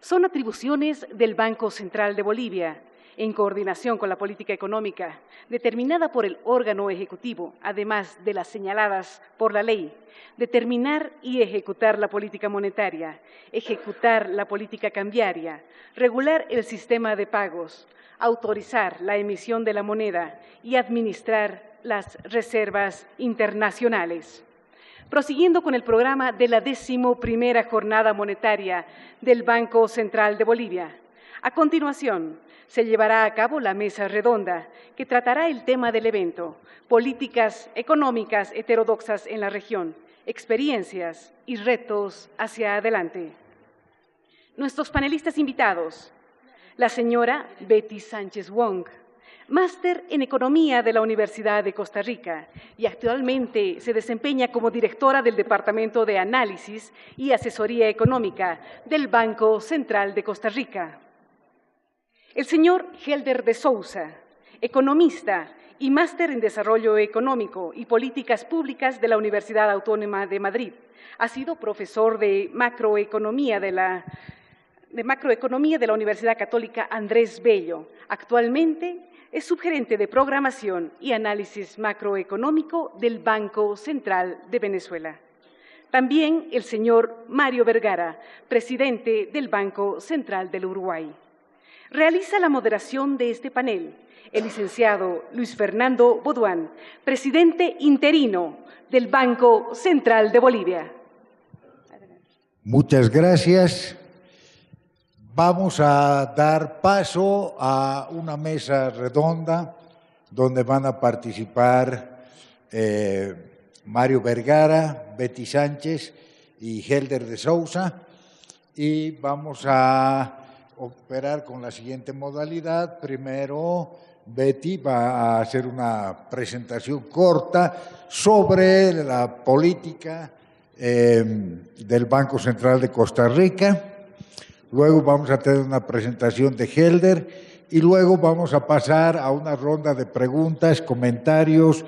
son atribuciones del Banco Central de Bolivia, en coordinación con la política económica, determinada por el órgano ejecutivo, además de las señaladas por la ley, determinar y ejecutar la política monetaria, ejecutar la política cambiaria, regular el sistema de pagos, autorizar la emisión de la moneda y administrar las reservas internacionales. Prosiguiendo con el programa de la 11ª Jornada Monetaria del Banco Central de Bolivia, a continuación se llevará a cabo la mesa redonda que tratará el tema del evento, políticas económicas heterodoxas en la región, experiencias y retos hacia adelante. Nuestros panelistas invitados, la señora Betty Sánchez Wong, máster en Economía de la Universidad de Costa Rica y actualmente se desempeña como directora del Departamento de Análisis y Asesoría Económica del Banco Central de Costa Rica. El señor Helder de Souza, economista y máster en Desarrollo Económico y Políticas Públicas de la Universidad Autónoma de Madrid. Ha sido profesor de macroeconomía de la Universidad Católica Andrés Bello. Actualmente es subgerente de Programación y Análisis Macroeconómico del Banco Central de Venezuela. También el señor Mario Vergara, presidente del Banco Central del Uruguay. Realiza la moderación de este panel el licenciado Luis Fernando Boduán, presidente interino del Banco Central de Bolivia. Muchas gracias. Vamos a dar paso a una mesa redonda donde van a participar Mario Vergara, Betty Sánchez y Helder de Souza, y vamos a operar con la siguiente modalidad. Primero, Betty va a hacer una presentación corta sobre la política del Banco Central de Costa Rica. Luego vamos a tener una presentación de Helder y luego vamos a pasar a una ronda de preguntas, comentarios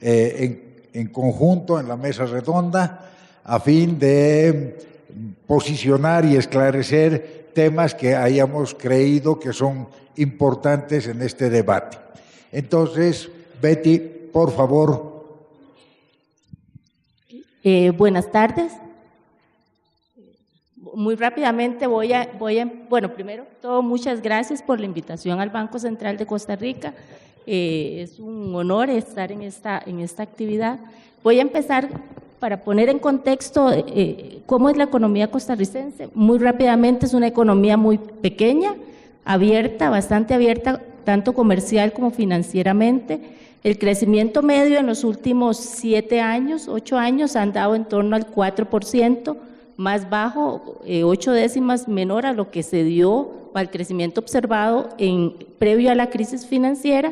en conjunto en la mesa redonda a fin de posicionar y esclarecer temas que hayamos creído que son importantes en este debate. Entonces, Betty, por favor. Buenas tardes. Muy rápidamente bueno, primero todo, muchas gracias por la invitación al Banco Central de Costa Rica. Es un honor estar en esta actividad. Voy a empezar para poner en contexto cómo es la economía costarricense. Muy rápidamente, es una economía muy pequeña, abierta, bastante abierta, tanto comercial como financieramente. El crecimiento medio en los últimos 7 años, 8 años, ha andado en torno al 4%, más bajo, 8 décimas menor a lo que se dio, al crecimiento observado previo a la crisis financiera.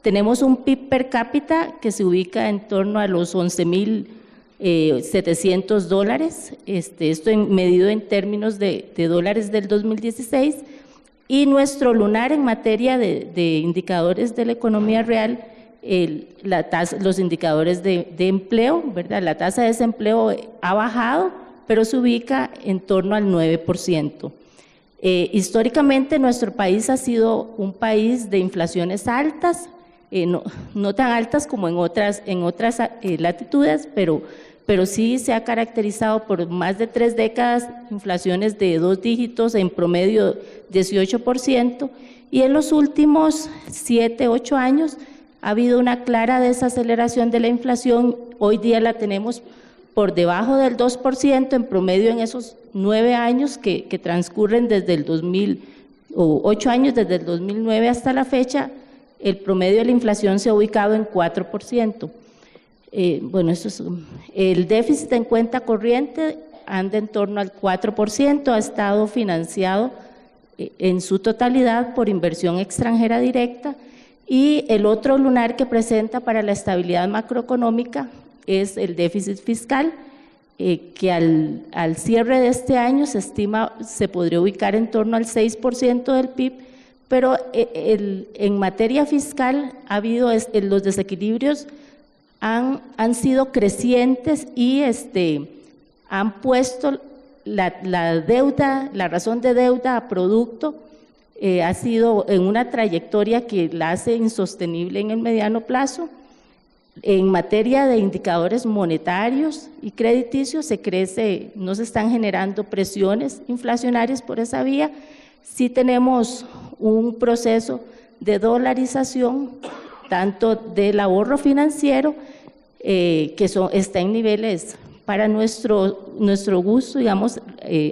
Tenemos un PIB per cápita que se ubica en torno a los $11,700, esto medido en términos de dólares del 2016, y nuestro lunar en materia de indicadores de la economía real, los indicadores de empleo, ¿verdad? La tasa de desempleo ha bajado, pero se ubica en torno al 9%. Históricamente nuestro país ha sido un país de inflaciones altas, no tan altas como en otras latitudes, pero sí se ha caracterizado por más de 3 décadas, inflaciones de 2 dígitos, en promedio 18%, y en los últimos 7, 8 años ha habido una clara desaceleración de la inflación. Hoy día la tenemos por debajo del 2% en promedio en esos 9 años que transcurren desde el 8 años desde el 2009 hasta la fecha. El promedio de la inflación se ha ubicado en 4%. Bueno, el déficit en cuenta corriente anda en torno al 4%, ha estado financiado en su totalidad por inversión extranjera directa, y el otro lunar que presenta para la estabilidad macroeconómica es el déficit fiscal, que al cierre de este año se estima se podría ubicar en torno al 6% del PIB, pero en materia fiscal ha habido los desequilibrios han sido crecientes y han puesto la deuda, la razón de deuda a producto ha sido en una trayectoria que la hace insostenible en el mediano plazo. En materia de indicadores monetarios y crediticios se crece, no se están generando presiones inflacionarias por esa vía. Sí tenemos un proceso de dolarización, tanto del ahorro financiero, que está en niveles para nuestro gusto, digamos,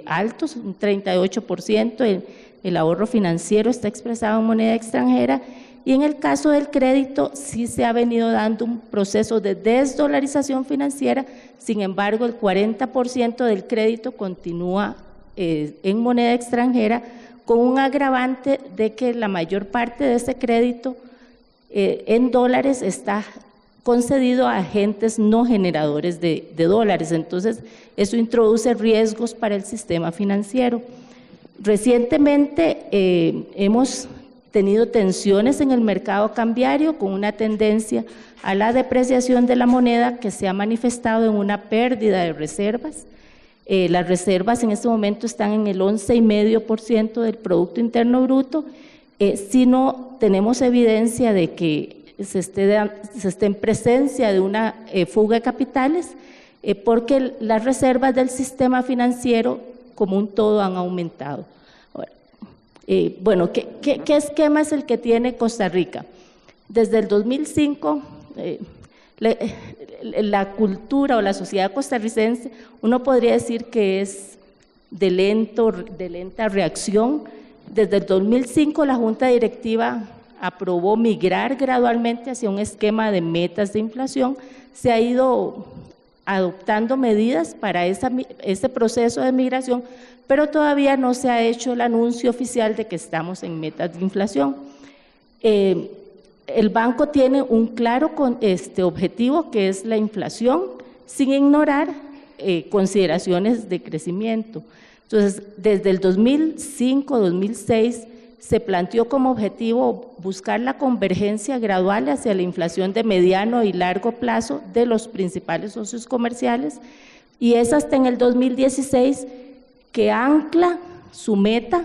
altos, un 38%, el ahorro financiero está expresado en moneda extranjera, y en el caso del crédito sí se ha venido dando un proceso de desdolarización financiera. Sin embargo, el 40% del crédito continúa en moneda extranjera, con un agravante de que la mayor parte de ese crédito en dólares está concedido a agentes no generadores de dólares. Entonces, eso introduce riesgos para el sistema financiero. Recientemente hemos tenido tensiones en el mercado cambiario con una tendencia a la depreciación de la moneda que se ha manifestado en una pérdida de reservas. Las reservas en este momento están en el 11,5% del Producto Interno Bruto. Si no tenemos evidencia de que se esté en presencia de una fuga de capitales, porque las reservas del sistema financiero como un todo han aumentado. Bueno, ¿qué esquema es el que tiene Costa Rica? Desde el 2005, la cultura o la sociedad costarricense, uno podría decir que es de lenta reacción. Desde el 2005 la Junta Directiva aprobó migrar gradualmente hacia un esquema de metas de inflación. Se ha ido adoptando medidas para ese proceso de migración, pero todavía no se ha hecho el anuncio oficial de que estamos en metas de inflación. El banco tiene un claro objetivo, que es la inflación, sin ignorar consideraciones de crecimiento. Entonces, desde el 2005-2006 se planteó como objetivo buscar la convergencia gradual hacia la inflación de mediano y largo plazo de los principales socios comerciales, y es hasta en el 2016 que ancla su meta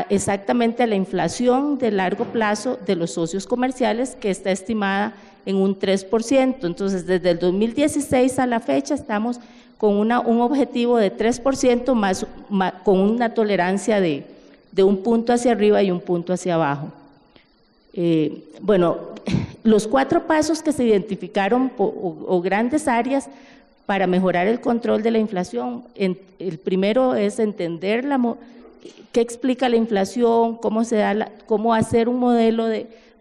exactamente a la inflación de largo plazo de los socios comerciales, que está estimada en un 3%. Entonces, desde el 2016 a la fecha estamos con un objetivo de 3% más con una tolerancia de un punto hacia arriba y un punto hacia abajo. Bueno, los 4 pasos que se identificaron o grandes áreas para mejorar el control de la inflación, el primero es entender qué explica la inflación, cómo hacer un modelo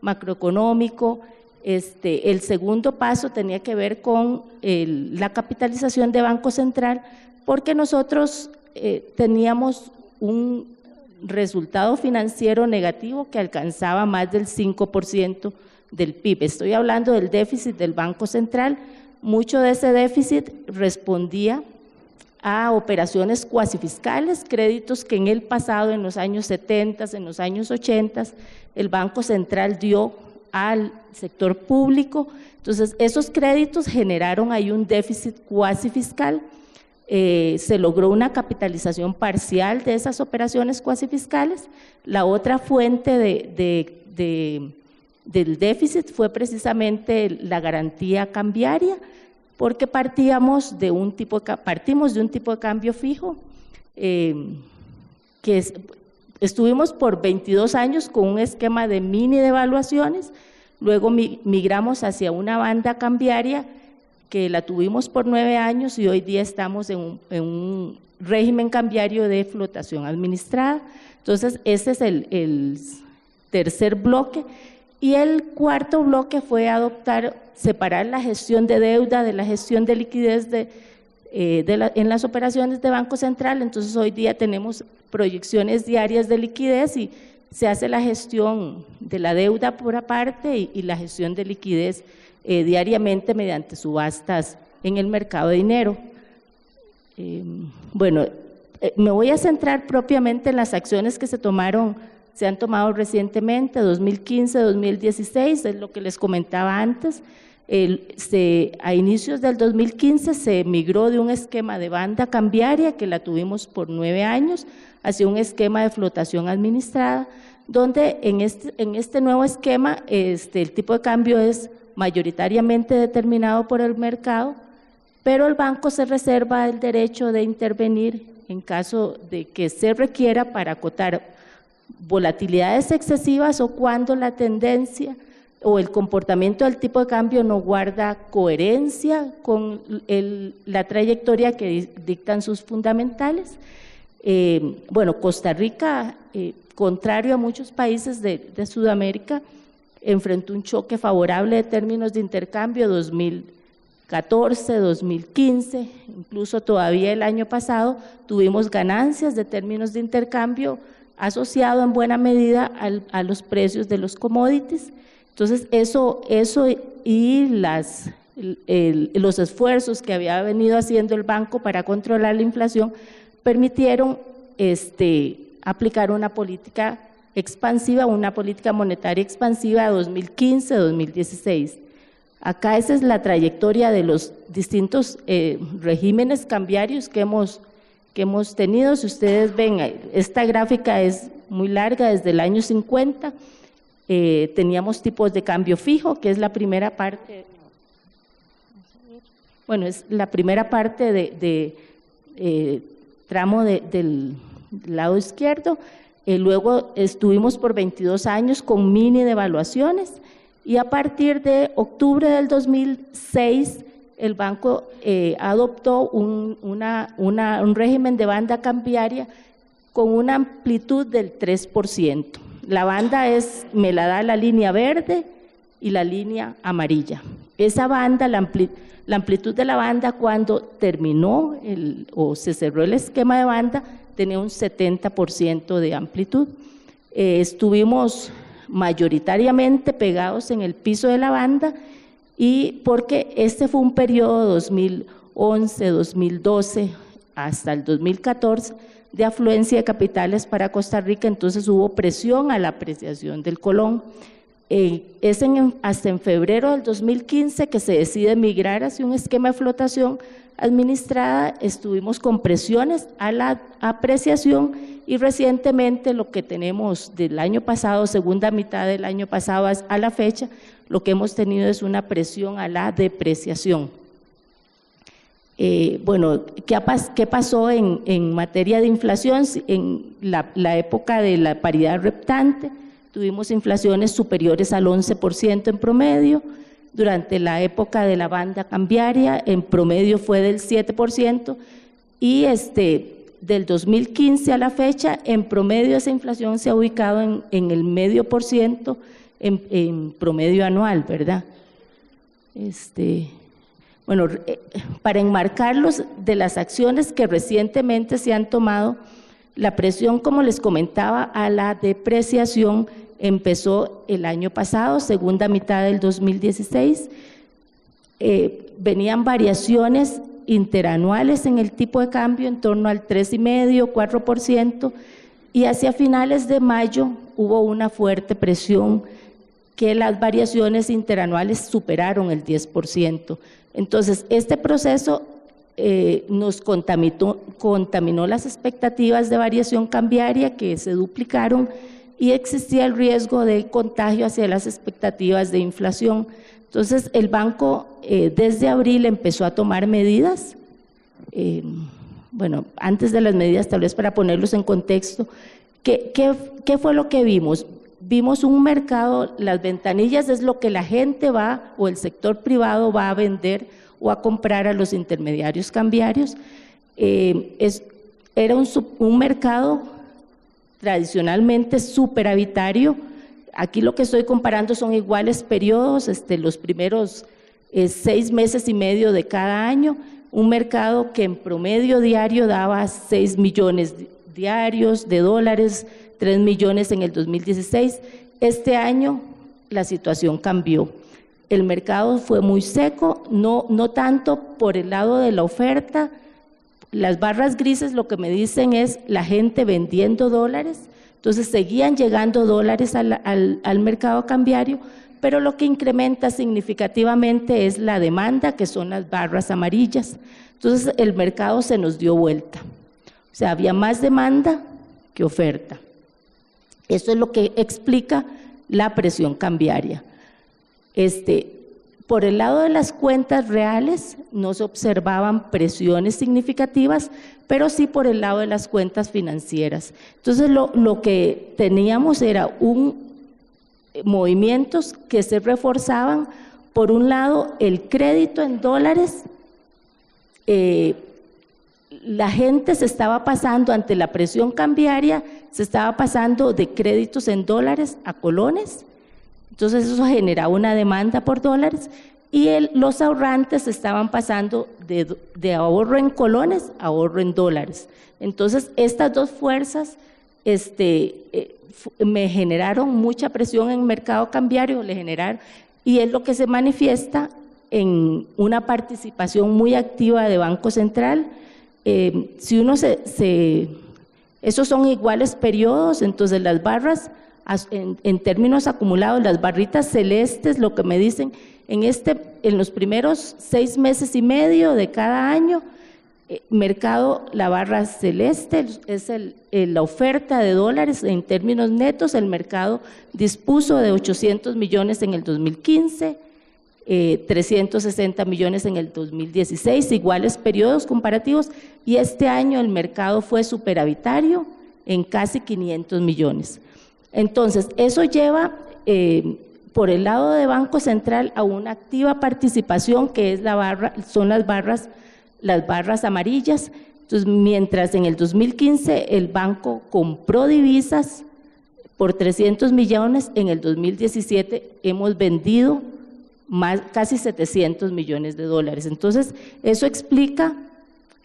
macroeconómico. El segundo paso tenía que ver con la capitalización de Banco Central, porque nosotros teníamos un resultado financiero negativo que alcanzaba más del 5% del PIB. Estoy hablando del déficit del Banco Central. Mucho de ese déficit respondía a operaciones cuasifiscales, créditos que en el pasado, en los años 70, en los años 80, el Banco Central dio al sector público. Entonces, esos créditos generaron ahí un déficit cuasifiscal. Se logró una capitalización parcial de esas operaciones cuasifiscales. La otra fuente del déficit fue precisamente la garantía cambiaria, porque partimos de un tipo de cambio fijo, estuvimos por 22 años con un esquema de mini devaluaciones, luego migramos hacia una banda cambiaria que la tuvimos por 9 años y hoy día estamos en un régimen cambiario de flotación administrada. Entonces, ese es el tercer bloque. Y el cuarto bloque fue separar la gestión de deuda de la gestión de liquidez en las operaciones de Banco Central. Entonces, hoy día tenemos proyecciones diarias de liquidez y se hace la gestión de la deuda por aparte y la gestión de liquidez diariamente mediante subastas en el mercado de dinero. Bueno, me voy a centrar propiamente en las acciones que se han tomado recientemente, 2015, 2016, es lo que les comentaba antes. A inicios del 2015 se migró de un esquema de banda cambiaria, que la tuvimos por 9 años, hacia un esquema de flotación administrada, donde en este nuevo esquema el tipo de cambio es mayoritariamente determinado por el mercado, pero el banco se reserva el derecho de intervenir en caso de que se requiera para acotar volatilidades excesivas o cuando la tendencia o el comportamiento del tipo de cambio no guarda coherencia con la trayectoria que dictan sus fundamentales. Bueno, Costa Rica, contrario a muchos países de Sudamérica, enfrentó un choque favorable de términos de intercambio 2014, 2015, incluso todavía el año pasado tuvimos ganancias de términos de intercambio asociado en buena medida a los precios de los commodities. Entonces, eso y los esfuerzos que había venido haciendo el banco para controlar la inflación permitieron aplicar una política expansiva, una política monetaria expansiva 2015-2016. Acá esa es la trayectoria de los distintos regímenes cambiarios que hemos tenido. Si ustedes ven, esta gráfica es muy larga, desde el año 50, teníamos tipos de cambio fijo, que es la primera parte, bueno, es la primera parte de tramo del lado izquierdo. Luego estuvimos por 22 años con mini devaluaciones y a partir de octubre del 2006 el banco adoptó un régimen de banda cambiaria con una amplitud del 3%. La banda me la da la línea verde y la línea amarilla. Esa banda, la amplitud de la banda cuando terminó o se cerró el esquema de banda, tenía un 70% de amplitud. Estuvimos mayoritariamente pegados en el piso de la banda y porque este fue un periodo 2011, 2012 hasta el 2014 de afluencia de capitales para Costa Rica, entonces hubo presión a la apreciación del colón. Es hasta en febrero del 2015 que se decide migrar hacia un esquema de flotación administrada, estuvimos con presiones a la apreciación y recientemente lo que tenemos del año pasado, segunda mitad del año pasado a la fecha, lo que hemos tenido es una presión a la depreciación. Bueno, ¿qué pasó en materia de inflación? En la época de la paridad reptante, tuvimos inflaciones superiores al 11% en promedio. Durante la época de la banda cambiaria, en promedio fue del 7%, y del 2015 a la fecha, en promedio esa inflación se ha ubicado en el 0,5% en promedio anual, ¿verdad? Bueno, para enmarcarlos de las acciones que recientemente se han tomado, la presión, como les comentaba, a la depreciación empezó el año pasado, segunda mitad del 2016. Venían variaciones interanuales en el tipo de cambio en torno al 3,5%, 4%, y hacia finales de mayo hubo una fuerte presión que las variaciones interanuales superaron el 10%. Entonces, este proceso nos contaminó las expectativas de variación cambiaria, que se duplicaron, y existía el riesgo de contagio hacia las expectativas de inflación. Entonces, el banco desde abril empezó a tomar medidas. Bueno, antes de las medidas, tal vez para ponerlos en contexto, ¿qué fue lo que vimos? Vimos un mercado, las ventanillas es lo que la gente va o el sector privado va a vender o a comprar a los intermediarios cambiarios. Era un mercado tradicionalmente superavitario. Aquí lo que estoy comparando son iguales periodos, los primeros 6 meses y medio de cada año, un mercado que en promedio diario daba 6 millones diarios de dólares, 3 millones en el 2016. Este año la situación cambió. El mercado fue muy seco, no tanto por el lado de la oferta. Las barras grises lo que me dicen es la gente vendiendo dólares, entonces seguían llegando dólares al mercado cambiario, pero lo que incrementa significativamente es la demanda, que son las barras amarillas. Entonces el mercado se nos dio vuelta, o sea, había más demanda que oferta. Eso es lo que explica la presión cambiaria. Por el lado de las cuentas reales no se observaban presiones significativas, pero sí por el lado de las cuentas financieras. Entonces lo que teníamos era movimientos que se reforzaban. Por un lado, el crédito en dólares, la gente se estaba pasando ante la presión cambiaria, se estaba pasando de créditos en dólares a colones. Entonces eso generaba una demanda por dólares y los ahorrantes estaban pasando de ahorro en colones a ahorro en dólares. Entonces estas dos fuerzas me generaron mucha presión en el mercado cambiario, y es lo que se manifiesta en una participación muy activa de Banco Central. Si uno esos son iguales periodos, entonces las barras, en términos acumulados, las barritas celestes, lo que me dicen, en los primeros 6 meses y medio de cada año, mercado, la barra celeste es la oferta de dólares en términos netos. El mercado dispuso de 800 millones en el 2015, 360 millones en el 2016, iguales periodos comparativos, y este año el mercado fue superavitario en casi 500 millones. Entonces, eso lleva por el lado de Banco Central a una activa participación, que es son las barras amarillas. Entonces, mientras en el 2015 el banco compró divisas por 300 millones, en el 2017 hemos vendido casi 700 millones de dólares. Entonces, eso explica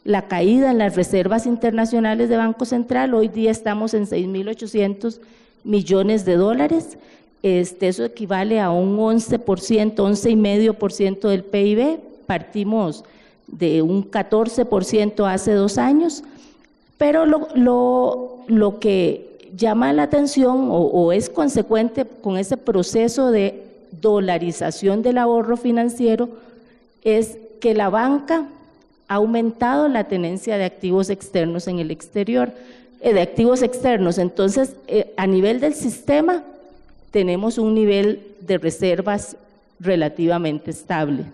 la caída en las reservas internacionales de Banco Central. Hoy día estamos en 6.800 millones de dólares. Eso equivale a un 11%, 11,5% del PIB. Partimos de un 14% hace 2 años, pero lo que llama la atención o es consecuente con ese proceso de dolarización del ahorro financiero es que la banca ha aumentado la tenencia de activos externos en el exterior, de activos externos. Entonces, a nivel del sistema, tenemos un nivel de reservas relativamente estable.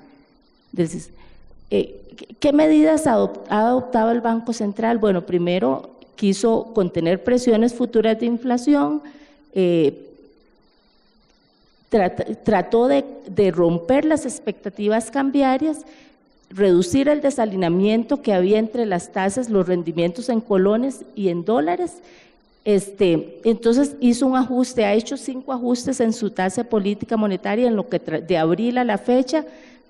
¿Qué medidas ha adoptado el Banco Central? Bueno, primero quiso contener presiones futuras de inflación, trató de romper las expectativas cambiarias, reducir el desalineamiento que había entre las tasas, los rendimientos en colones y en dólares. Entonces hizo un ajuste, ha hecho 5 ajustes en su tasa de política monetaria en lo que de abril a la fecha,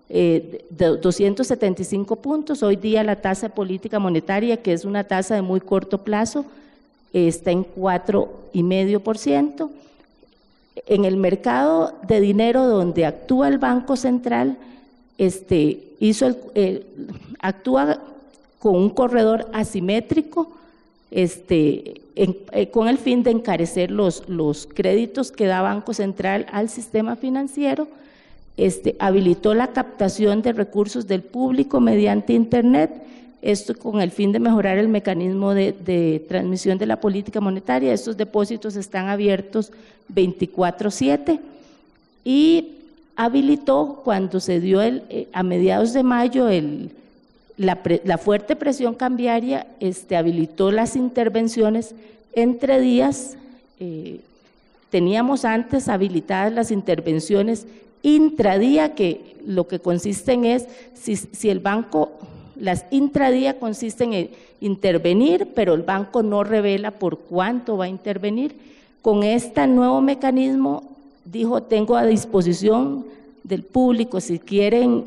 de 275 puntos. Hoy día la tasa de política monetaria, que es una tasa de muy corto plazo, está en 4,5%. En el mercado de dinero donde actúa el Banco Central, actúa con un corredor asimétrico, con el fin de encarecer los créditos que da Banco Central al sistema financiero. Habilitó la captación de recursos del público mediante Internet, esto con el fin de mejorar el mecanismo de transmisión de la política monetaria. Estos depósitos están abiertos 24/7 y habilitó, cuando se dio a mediados de mayo la fuerte presión cambiaria, habilitó las intervenciones entre días. Teníamos antes habilitadas las intervenciones intradía, que lo que consisten es, si el banco, las intradía consisten en intervenir, pero el banco no revela por cuánto va a intervenir. Con este nuevo mecanismo, dijo, tengo a disposición del público, si quieren,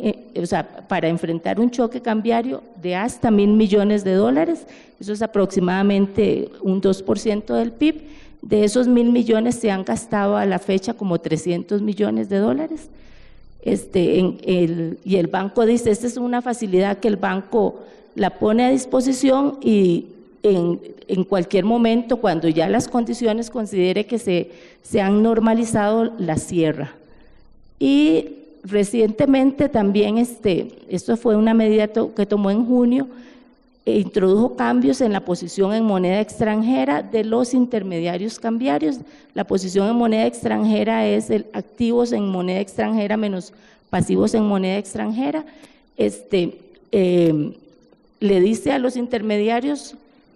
para enfrentar un choque cambiario de hasta 1.000 millones de dólares, eso es aproximadamente un 2% del PIB. De esos 1.000 millones se han gastado a la fecha como 300 millones de dólares. Y el banco dice, esta es una facilidad que el banco la pone a disposición y en cualquier momento, cuando ya las condiciones considere que se han normalizado, la cierra. Y recientemente también, esto fue una medida que tomó en junio, introdujo cambios en la posición en moneda extranjera de los intermediarios cambiarios. La posición en moneda extranjera es el activos en moneda extranjera menos pasivos en moneda extranjera. Le dice a los intermediarios,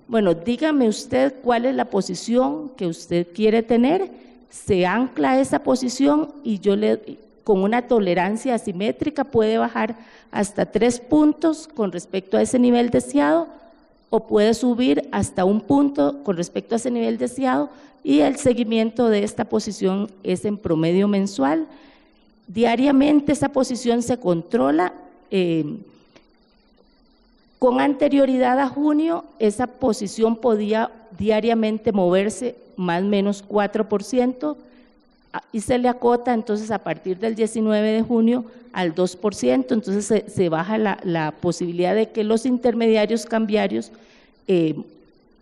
bueno, dígame usted cuál es la posición que usted quiere tener, se ancla a esa posición y con una tolerancia asimétrica puede bajar hasta 3 puntos con respecto a ese nivel deseado o puede subir hasta 1 punto con respecto a ese nivel deseado, y el seguimiento de esta posición es en promedio mensual. Diariamente esa posición se controla. Con anterioridad a junio, esa posición podía diariamente moverse más o menos 4%, y se le acota entonces a partir del 19 de junio al 2%, entonces se baja la posibilidad de que los intermediarios cambiarios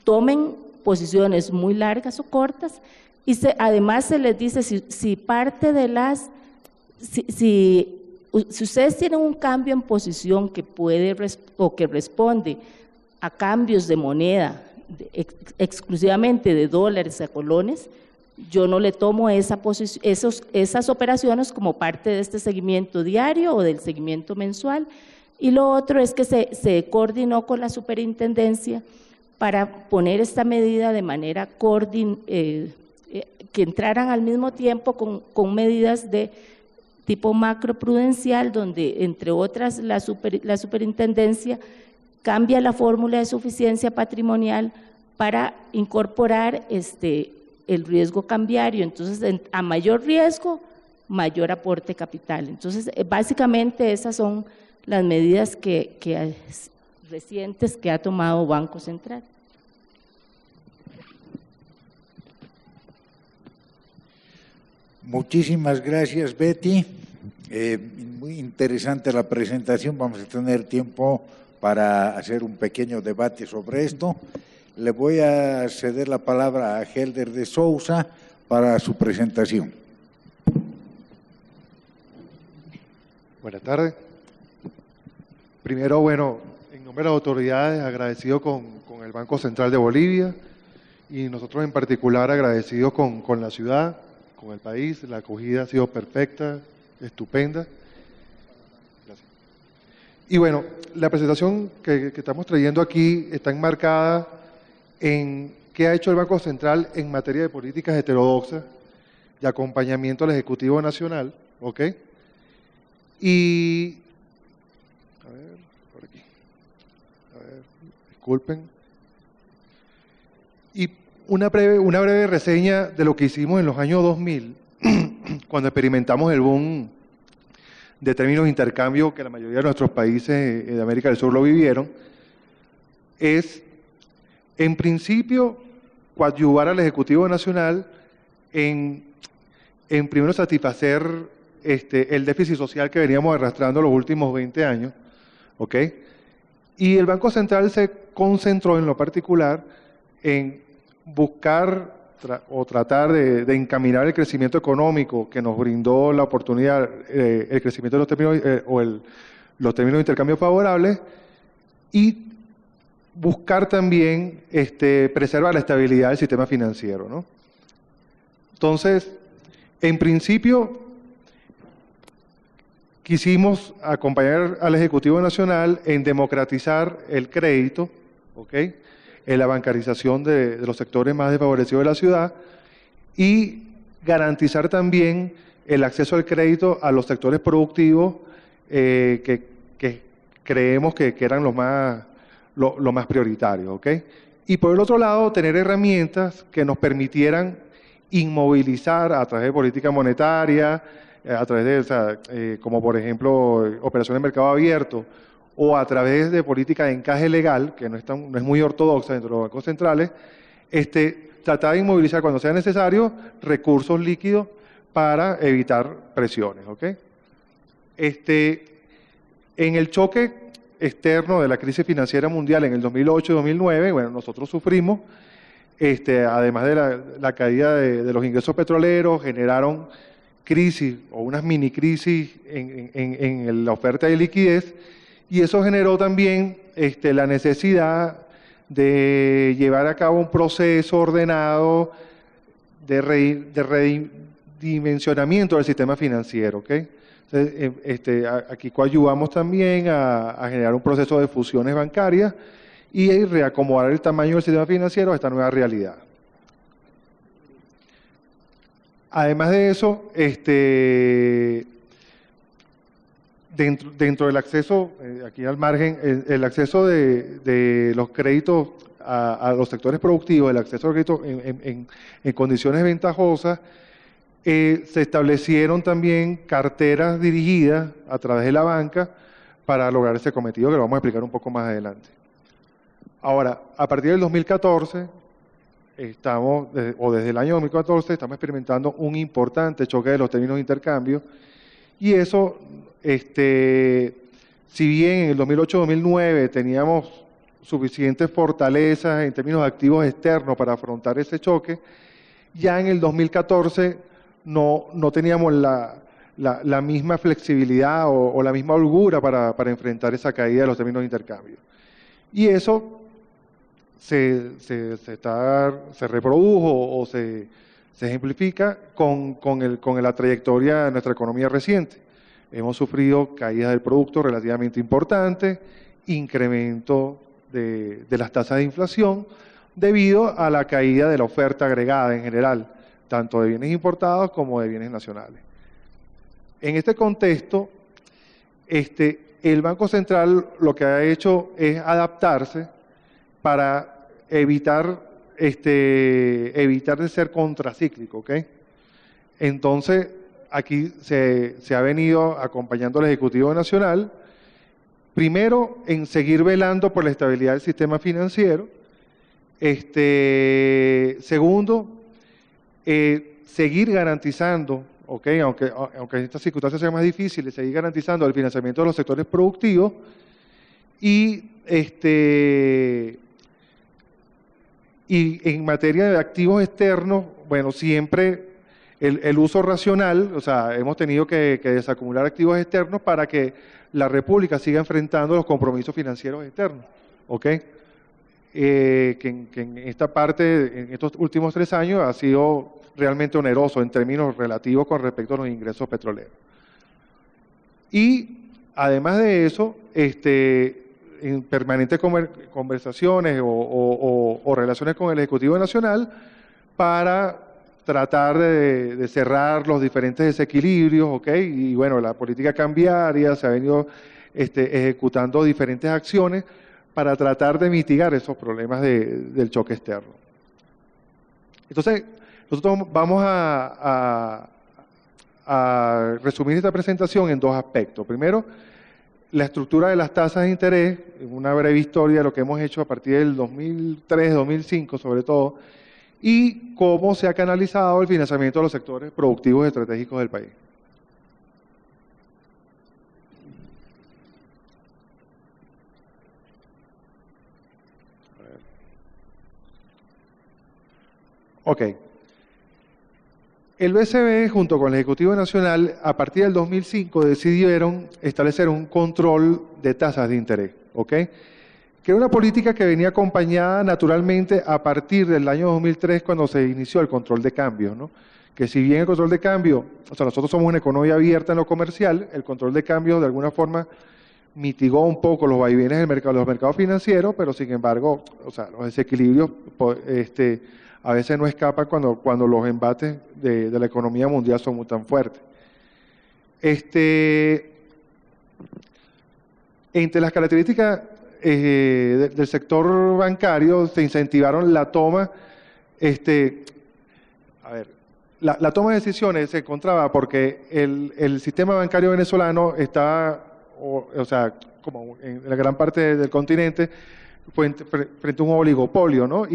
tomen posiciones muy largas o cortas, y además se les dice si parte de las, si ustedes tienen un cambio en posición que puede o que responde a cambios de moneda, exclusivamente de dólares a colones, yo no le tomo esas operaciones como parte de este seguimiento diario o del seguimiento mensual. Y lo otro es que se coordinó con la superintendencia para poner esta medida de manera que entraran al mismo tiempo con medidas de tipo macroprudencial, donde entre otras la superintendencia cambia la fórmula de suficiencia patrimonial para incorporar el riesgo cambiario. Entonces, a mayor riesgo, mayor aporte capital. Entonces, básicamente esas son las medidas recientes que ha tomado Banco Central. Muchísimas gracias, Betty. Muy interesante la presentación. Vamos a tener tiempo para hacer un pequeño debate sobre esto. Le voy a ceder la palabra a Helder de Souza para su presentación. Buenas tardes. Primero, bueno, en nombre de las autoridades, agradecido con el Banco Central de Bolivia, y nosotros en particular agradecidos con la ciudad, con el país. La acogida ha sido perfecta, estupenda. Gracias. Y bueno, la presentación que estamos trayendo aquí está enmarcada en qué ha hecho el Banco Central en materia de políticas heterodoxas de acompañamiento al Ejecutivo Nacional, ¿ok? Y, a ver, por aquí, a ver, disculpen. Y una breve reseña de lo que hicimos en los años 2000, cuando experimentamos el boom de términos de intercambio que la mayoría de nuestros países de América del Sur lo vivieron, es, en principio, coadyuvar al Ejecutivo Nacional en primero satisfacer el déficit social que veníamos arrastrando los últimos 20 años, ¿ok? Y el Banco Central se concentró en lo particular en buscar o tratar de encaminar el crecimiento económico que nos brindó la oportunidad, el crecimiento de los términos los términos de intercambio favorables, y buscar también preservar la estabilidad del sistema financiero, ¿no? Entonces, en principio, quisimos acompañar al Ejecutivo Nacional en democratizar el crédito, ¿ok?, en la bancarización de los sectores más desfavorecidos de la ciudad, y garantizar también el acceso al crédito a los sectores productivos que creemos que eran los más prioritarios, ¿ok? Y por el otro lado, tener herramientas que nos permitieran inmovilizar a través de política monetaria, a través de, como por ejemplo, operaciones de mercado abierto, o a través de política de encaje legal, que no es muy ortodoxa dentro de los bancos centrales, tratar de inmovilizar cuando sea necesario recursos líquidos para evitar presiones, ¿ok? En el choque externo de la crisis financiera mundial en el 2008-2009, bueno, nosotros sufrimos, además de la caída de los ingresos petroleros, generaron crisis o unas mini crisis en la oferta de liquidez, y eso generó también la necesidad de llevar a cabo un proceso ordenado de redimensionamiento del sistema financiero, ¿ok? Entonces, aquí coadyuvamos también a generar un proceso de fusiones bancarias y reacomodar el tamaño del sistema financiero a esta nueva realidad. Además de eso, dentro del acceso, aquí al margen, el acceso de los créditos a los sectores productivos, el acceso al crédito en condiciones ventajosas, se establecieron también carteras dirigidas a través de la banca para lograr ese cometido, que lo vamos a explicar un poco más adelante. Ahora, a partir del 2014, desde el año 2014, estamos experimentando un importante choque de los términos de intercambio, y eso, si bien en el 2008-2009 teníamos suficientes fortalezas en términos de activos externos para afrontar ese choque, ya en el 2014 no teníamos la misma flexibilidad o la misma holgura para enfrentar esa caída de los términos de intercambio. Y eso se reprodujo o se ejemplifica con la trayectoria de nuestra economía reciente. Hemos sufrido caídas del producto relativamente importantes, incremento de las tasas de inflación, debido a la caída de la oferta agregada en general, tanto de bienes importados como de bienes nacionales. En este contexto, el Banco Central lo que ha hecho es adaptarse para evitar de ser contracíclico, ¿ok? Entonces, aquí se ha venido acompañando al Ejecutivo Nacional, primero en seguir velando por la estabilidad del sistema financiero, segundo, seguir garantizando, ¿okay? aunque en estas circunstancias sean más difíciles, seguir garantizando el financiamiento de los sectores productivos y en materia de activos externos, bueno, siempre el uso racional, o sea, hemos tenido que desacumular activos externos para que la República siga enfrentando los compromisos financieros externos, ¿ok? Que en esta parte, en estos últimos 3 años, ha sido realmente oneroso en términos relativos con respecto a los ingresos petroleros. Y además de eso, en permanentes conversaciones o relaciones con el Ejecutivo Nacional para tratar de cerrar los diferentes desequilibrios, ¿ok? Y bueno, la política cambiaria se ha venido ejecutando diferentes acciones para tratar de mitigar esos problemas del choque externo. Entonces, nosotros vamos a resumir esta presentación en 2 aspectos. Primero, la estructura de las tasas de interés, una breve historia de lo que hemos hecho a partir del 2003, 2005 sobre todo, y cómo se ha canalizado el financiamiento de los sectores productivos estratégicos del país. Ok. El BCB, junto con el Ejecutivo Nacional, a partir del 2005 decidieron establecer un control de tasas de interés, ¿ok? Que era una política que venía acompañada naturalmente a partir del año 2003, cuando se inició el control de cambio, ¿no? Que si bien el control de cambio, o sea, nosotros somos una economía abierta en lo comercial, el control de cambio de alguna forma mitigó un poco los vaivenes del mercado, los mercados financieros, pero sin embargo, o sea, los desequilibrios a veces no escapan cuando los embates de la economía mundial son muy tan fuertes. Entre las características del sector bancario se incentivaron la toma, la toma de decisiones se encontraba porque el sistema bancario venezolano estaba, o sea, como en la gran parte del continente, frente a un oligopolio, ¿no?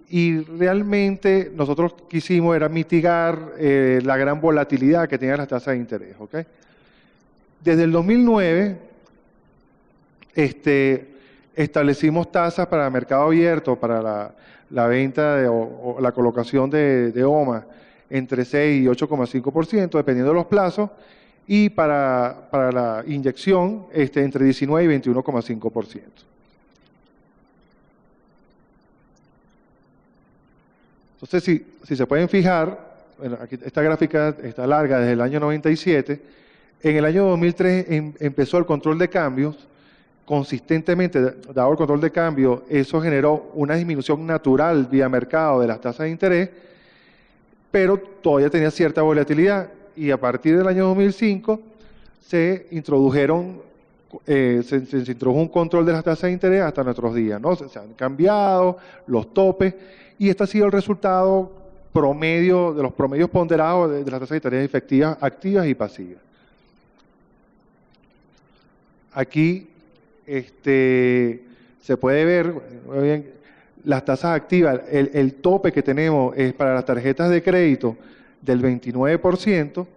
Y realmente nosotros quisimos era mitigar la gran volatilidad que tenían las tasas de interés, ¿ok? Desde el 2009 establecimos tasas para el mercado abierto, para la venta o la colocación de OMA entre 6 y 8,5%, dependiendo de los plazos, y para la inyección entre 19 y 21,5%. Entonces, si se pueden fijar, bueno, aquí esta gráfica está larga desde el año 97, en el año 2003 empezó el control de cambios, consistentemente, dado el control de cambio, eso generó una disminución natural vía mercado de las tasas de interés, pero todavía tenía cierta volatilidad, y a partir del año 2005 se introdujo un control de las tasas de interés hasta nuestros días, ¿no? Se han cambiado los topes, y este ha sido el resultado promedio de los promedios ponderados de las tasas de interés efectivas, activas y pasivas. Aquí se puede ver bien, las tasas activas, el tope que tenemos es para las tarjetas de crédito del 29%,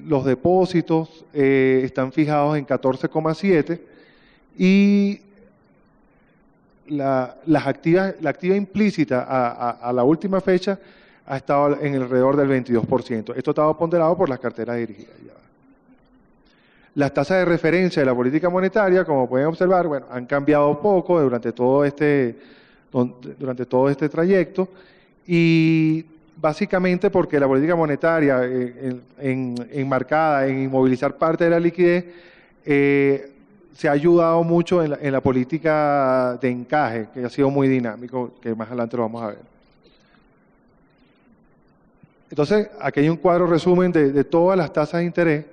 los depósitos están fijados en 14,7% y la activa implícita a la última fecha ha estado en alrededor del 22%. Esto estaba ponderado por las carteras dirigidas. Las tasas de referencia de la política monetaria, como pueden observar, bueno, han cambiado poco durante todo este trayecto, y básicamente porque la política monetaria enmarcada en inmovilizar parte de la liquidez se ha ayudado mucho en la política de encaje, que ha sido muy dinámico, que más adelante lo vamos a ver. Entonces, aquí hay un cuadro resumen de todas las tasas de interés.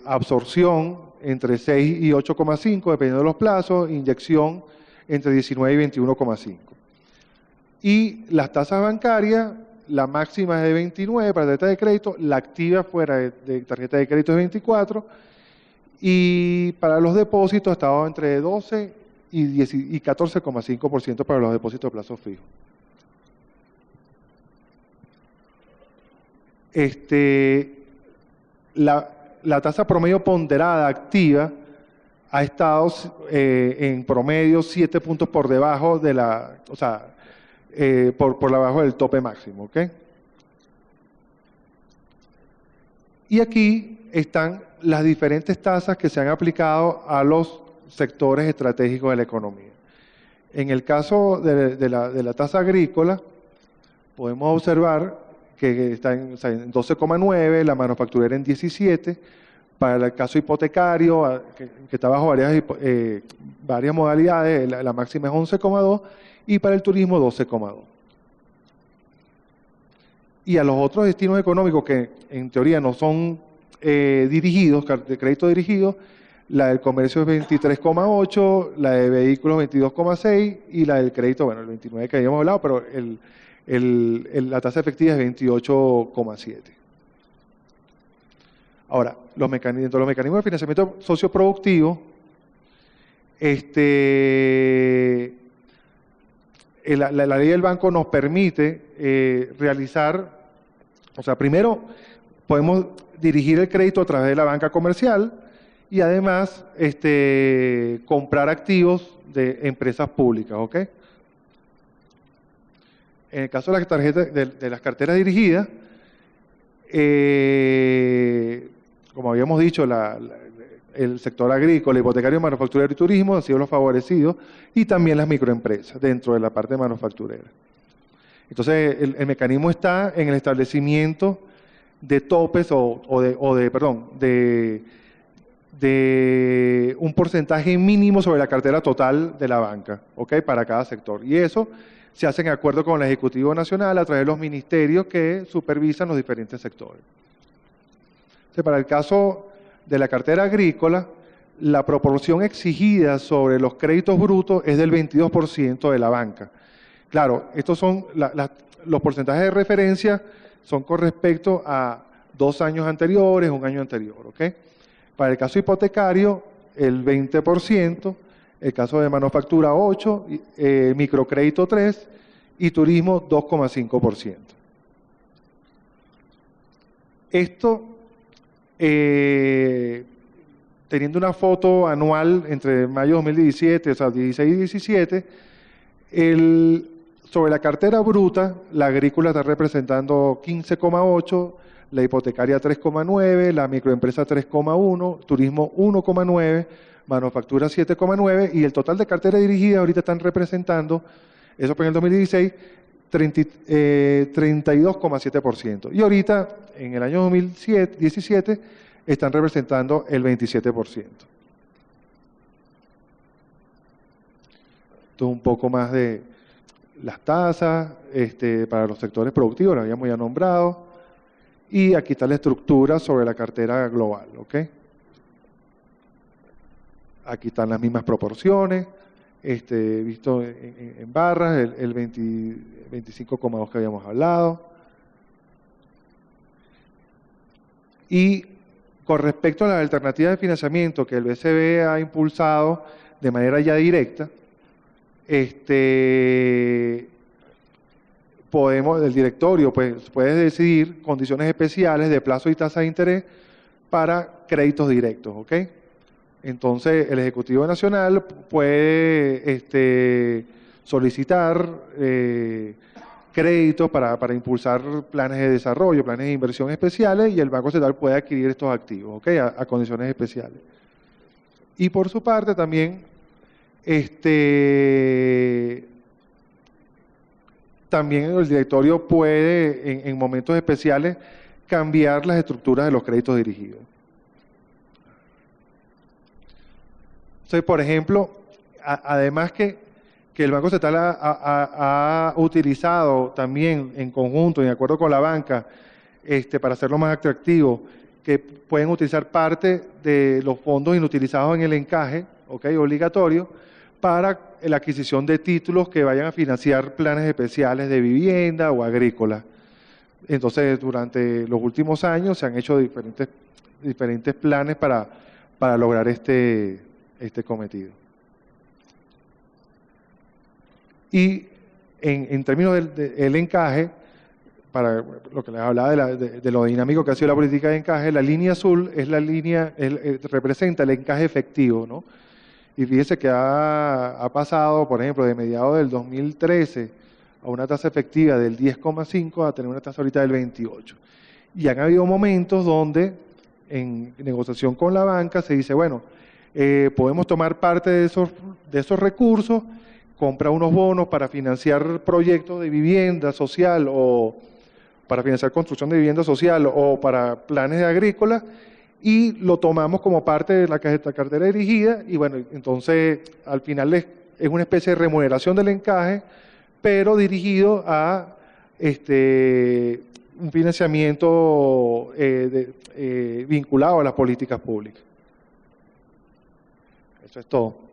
Absorción entre 6 y 8,5 dependiendo de los plazos, inyección entre 19 y 21,5. Y las tasas bancarias, la máxima es de 29 para tarjeta de crédito, la activa fuera de tarjeta de crédito es 24, y para los depósitos ha estado entre 12 y 14,5% para los depósitos de plazo fijo. La tasa promedio ponderada activa ha estado en promedio 7 puntos por debajo de por debajo del tope máximo, ¿ok? Y aquí están las diferentes tasas que se han aplicado a los sectores estratégicos de la economía. En el caso de la tasa agrícola, podemos observar que está en 12,9, la manufacturera en 17, para el caso hipotecario, que está bajo varias modalidades, la máxima es 11,2, y para el turismo 12,2. Y a los otros destinos económicos que en teoría no son dirigidos, de crédito dirigido, la del comercio es 23,8, la de vehículos 22,6 y la del crédito, bueno, el 29 que habíamos hablado, pero la tasa efectiva es 28,7. Ahora, los mecanismos de financiamiento socioproductivo, la ley del banco nos permite realizar, o sea, primero podemos dirigir el crédito a través de la banca comercial y además comprar activos de empresas públicas, ¿ok? En el caso de las tarjetas, de las carteras dirigidas, como habíamos dicho, el sector agrícola, hipotecario, manufacturero y turismo han sido los favorecidos, y también las microempresas dentro de la parte manufacturera. Entonces, el mecanismo está en el establecimiento de topes de un porcentaje mínimo sobre la cartera total de la banca, ¿ok? Para cada sector. Y eso se hace en acuerdo con el Ejecutivo Nacional a través de los ministerios que supervisan los diferentes sectores. Entonces, para el caso de la cartera agrícola, la proporción exigida sobre los créditos brutos es del 22% de la banca. Claro, estos son los porcentajes de referencia son con respecto a 2 años anteriores, 1 año anterior, ¿ok? Para el caso hipotecario, el 20%, el caso de manufactura 8%, microcrédito 3% y turismo 2,5%. Esto, teniendo una foto anual entre mayo de 2017, o sea, 16 y 17, Sobre la cartera bruta, la agrícola está representando 15,8%, la hipotecaria 3,9%, la microempresa 3,1%, turismo 1,9%, manufactura 7,9% y el total de cartera dirigida ahorita están representando, eso fue en el 2016, 32,7%. Y ahorita, en el año 2017, están representando el 27%. Esto es un poco más de las tasas para los sectores productivos, lo habíamos ya nombrado. Y aquí está la estructura sobre la cartera global, ¿ok? Aquí están las mismas proporciones, visto en barras, el 25,2 que habíamos hablado. Y con respecto a las alternativas de financiamiento que el BCB ha impulsado de manera ya directa, el directorio puede decidir condiciones especiales de plazo y tasa de interés para créditos directos, ¿ok? Entonces, el Ejecutivo Nacional puede solicitar créditos para impulsar planes de desarrollo, planes de inversión especiales, y el Banco Central puede adquirir estos activos, ¿ok? A condiciones especiales. Y por su parte también, también el directorio puede, en momentos especiales, cambiar las estructuras de los créditos dirigidos. Entonces, por ejemplo, además que el Banco Central ha utilizado también en conjunto, y de acuerdo con la banca, para hacerlo más atractivo, que pueden utilizar parte de los fondos inutilizados en el encaje, ¿ok?, obligatorio, para la adquisición de títulos que vayan a financiar planes especiales de vivienda o agrícola. Entonces, durante los últimos años se han hecho diferentes planes para lograr este cometido. Y en términos del encaje, para lo que les hablaba de lo dinámico que ha sido la política de encaje, la línea azul es la línea, representa el encaje efectivo, ¿no? Y fíjese que ha pasado, por ejemplo, de mediados del 2013 a una tasa efectiva del 10,5 a tener una tasa ahorita del 28. Y han habido momentos donde, en negociación con la banca, se dice, bueno, podemos tomar parte de esos recursos, comprar unos bonos para financiar proyectos de vivienda social o para financiar construcción de vivienda social o para planes de agrícola, y lo tomamos como parte de la cartera dirigida, y bueno, entonces al final es una especie de remuneración del encaje, pero dirigido a un financiamiento vinculado a las políticas públicas. Eso es todo.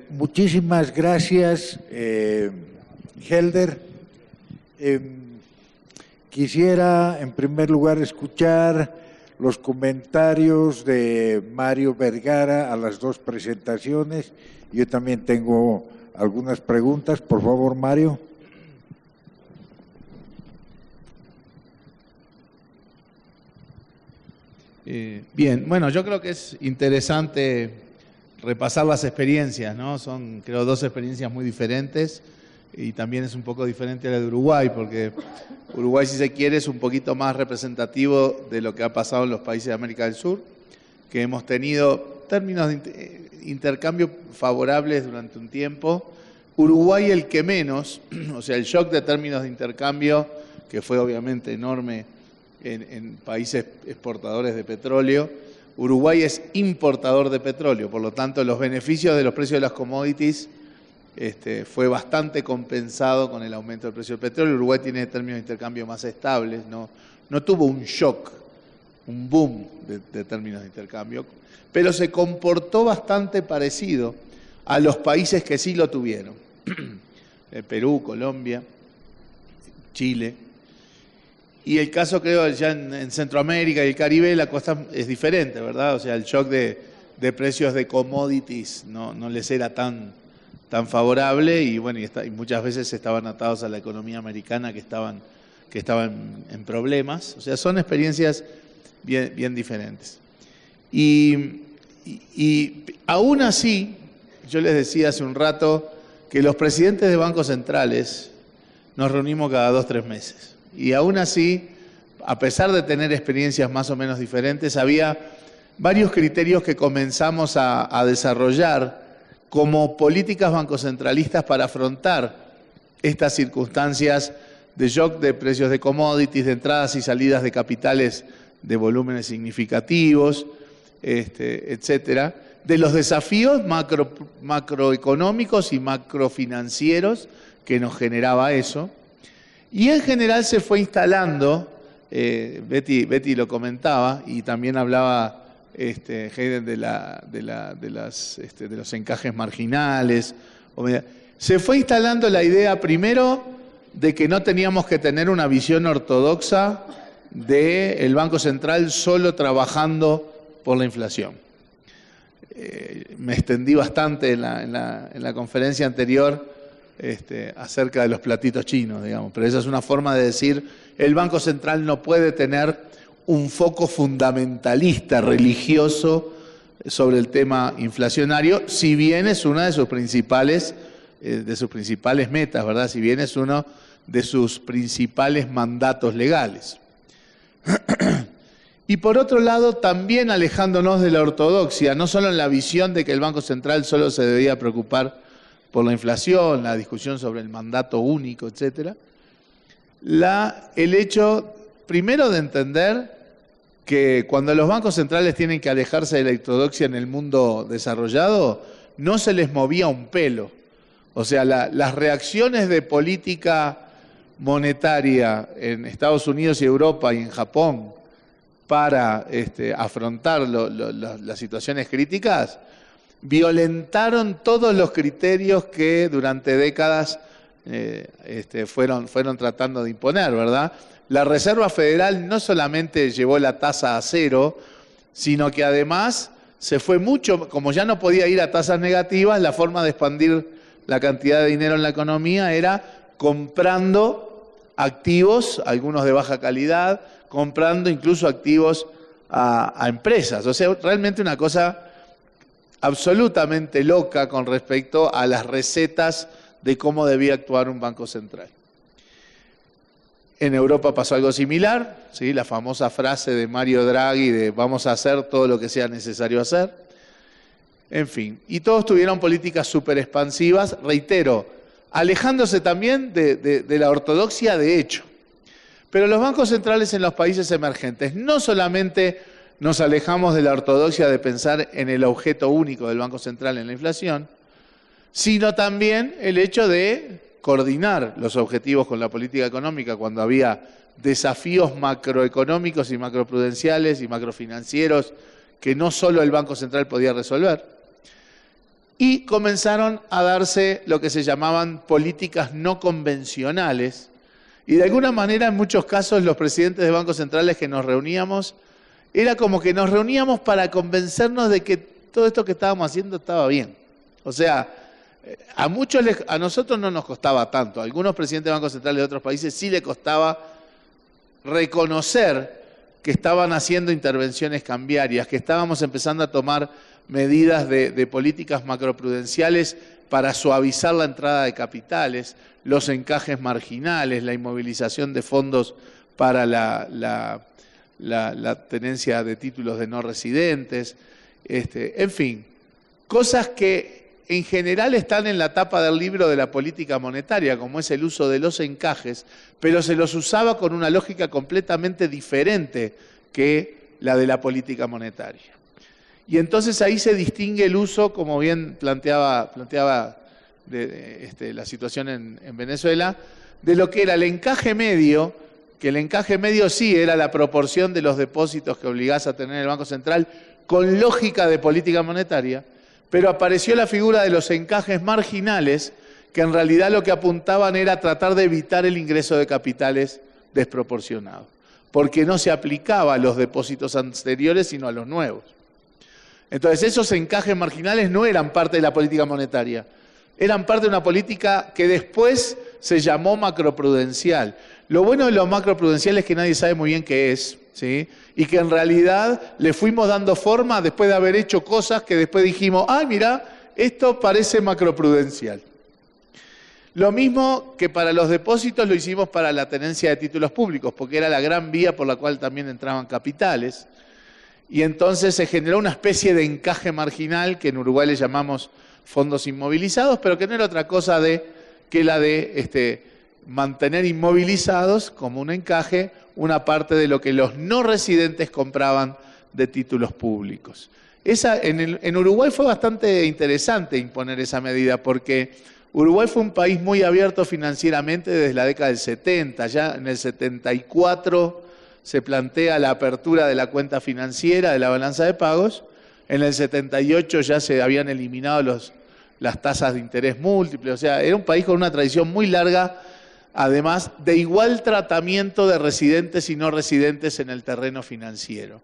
Muchísimas gracias, Helder. Quisiera, en primer lugar, escuchar los comentarios de Mario Vergara a las dos presentaciones. Yo también tengo algunas preguntas. Por favor, Mario. Bien, bueno, yo creo que es interesante repasar las experiencias, ¿no? Son, creo, dos experiencias muy diferentes, y también es un poco diferente a la de Uruguay, porque Uruguay, si se quiere, es un poquito más representativo de lo que ha pasado en los países de América del Sur, que hemos tenido términos de intercambio favorables durante un tiempo. Uruguay el que menos, o sea, el shock de términos de intercambio, que fue obviamente enorme en países exportadores de petróleo. Uruguay es importador de petróleo, por lo tanto los beneficios de los precios de las commodities fue bastante compensado con el aumento del precio del petróleo. Uruguay tiene términos de intercambio más estables, no tuvo un shock, un boom de términos de intercambio, pero se comportó bastante parecido a los países que sí lo tuvieron. Perú, Colombia, Chile. Y el caso, creo, ya en Centroamérica y el Caribe, la cosa es diferente, ¿verdad? O sea, el shock de precios de commodities no les era tan favorable, y bueno, y muchas veces estaban atados a la economía americana, que estaban que estaba en problemas. O sea, son experiencias bien diferentes. Y aún así, yo les decía hace un rato que los presidentes de bancos centrales nos reunimos cada 2 o 3 meses. Y aún así, a pesar de tener experiencias más o menos diferentes, había varios criterios que comenzamos a desarrollar como políticas bancocentralistas para afrontar estas circunstancias de shock de precios de commodities, de entradas y salidas de capitales de volúmenes significativos, etcétera, de los desafíos macroeconómicos y macrofinancieros que nos generaba eso. Y en general se fue instalando, Betty lo comentaba, y también hablaba Hayden de los encajes marginales. Se fue instalando la idea primero de que no teníamos que tener una visión ortodoxa del Banco Central solo trabajando por la inflación. Me extendí bastante en la conferencia anterior acerca de los platitos chinos, digamos, pero esa es una forma de decir, el Banco Central no puede tener un foco fundamentalista, religioso, sobre el tema inflacionario, si bien es una de sus principales metas, ¿verdad? Si bien es uno de sus principales mandatos legales. Y por otro lado, también alejándonos de la ortodoxia, no solo en la visión de que el Banco Central solo se debía preocupar por la inflación, la discusión sobre el mandato único, etcétera, el hecho, primero, de entender que cuando los bancos centrales tienen que alejarse de la ortodoxia en el mundo desarrollado, no se les movía un pelo. O sea, las reacciones de política monetaria en Estados Unidos y Europa y en Japón para afrontar las situaciones críticas, violentaron todos los criterios que durante décadas fueron tratando de imponer, ¿verdad? La Reserva Federal no solamente llevó la tasa a 0, sino que además se fue mucho, como ya no podía ir a tasas negativas, la forma de expandir la cantidad de dinero en la economía era comprando activos, algunos de baja calidad, comprando incluso activos a empresas. O sea, realmente una cosa absolutamente loca con respecto a las recetas de cómo debía actuar un banco central. En Europa pasó algo similar, ¿sí? La famosa frase de Mario Draghi de vamos a hacer todo lo que sea necesario hacer. En fin, y todos tuvieron políticas súper expansivas, reitero, alejándose también de la ortodoxia de hecho. Pero los bancos centrales en los países emergentes no solamente nos alejamos de la ortodoxia de pensar en el objeto único del Banco Central en la inflación, sino también el hecho de coordinar los objetivos con la política económica cuando había desafíos macroeconómicos y macroprudenciales y macrofinancieros que no solo el Banco Central podía resolver. Y comenzaron a darse lo que se llamaban políticas no convencionales, y de alguna manera en muchos casos los presidentes de bancos centrales que nos reuníamos, era como que nos reuníamos para convencernos de que todo esto que estábamos haciendo estaba bien. O sea, a nosotros no nos costaba tanto. A algunos presidentes de bancos centrales de otros países sí les costaba reconocer que estaban haciendo intervenciones cambiarias, que estábamos empezando a tomar medidas de políticas macroprudenciales para suavizar la entrada de capitales, los encajes marginales, la inmovilización de fondos para la tenencia de títulos de no residentes, en fin, cosas que en general están en la tapa del libro de la política monetaria, como es el uso de los encajes, pero se los usaba con una lógica completamente diferente que la de la política monetaria. Y entonces ahí se distingue el uso, como bien planteaba la situación en Venezuela, de lo que era el encaje medio, que el encaje medio sí era la proporción de los depósitos que obligás a tener el Banco Central con lógica de política monetaria, pero apareció la figura de los encajes marginales, que en realidad lo que apuntaban era tratar de evitar el ingreso de capitales desproporcionados, porque no se aplicaba a los depósitos anteriores, sino a los nuevos. Entonces, esos encajes marginales no eran parte de la política monetaria, eran parte de una política que después se llamó macroprudencial. Lo bueno de lo macroprudencial es que nadie sabe muy bien qué es, ¿sí? Y que en realidad le fuimos dando forma después de haber hecho cosas que después dijimos, ¡ay, mira, esto parece macroprudencial! Lo mismo que para los depósitos lo hicimos para la tenencia de títulos públicos, porque era la gran vía por la cual también entraban capitales. Y entonces se generó una especie de encaje marginal que en Uruguay le llamamos fondos inmovilizados, pero que no era otra cosa que la de mantener inmovilizados como un encaje una parte de lo que los no residentes compraban de títulos públicos. En Uruguay fue bastante interesante imponer esa medida porque Uruguay fue un país muy abierto financieramente desde la década del 70. Ya en el 74 se plantea la apertura de la cuenta financiera de la balanza de pagos. En el 78 ya se habían eliminado las tasas de interés múltiples. O sea, era un país con una tradición muy larga, además de igual tratamiento de residentes y no residentes en el terreno financiero.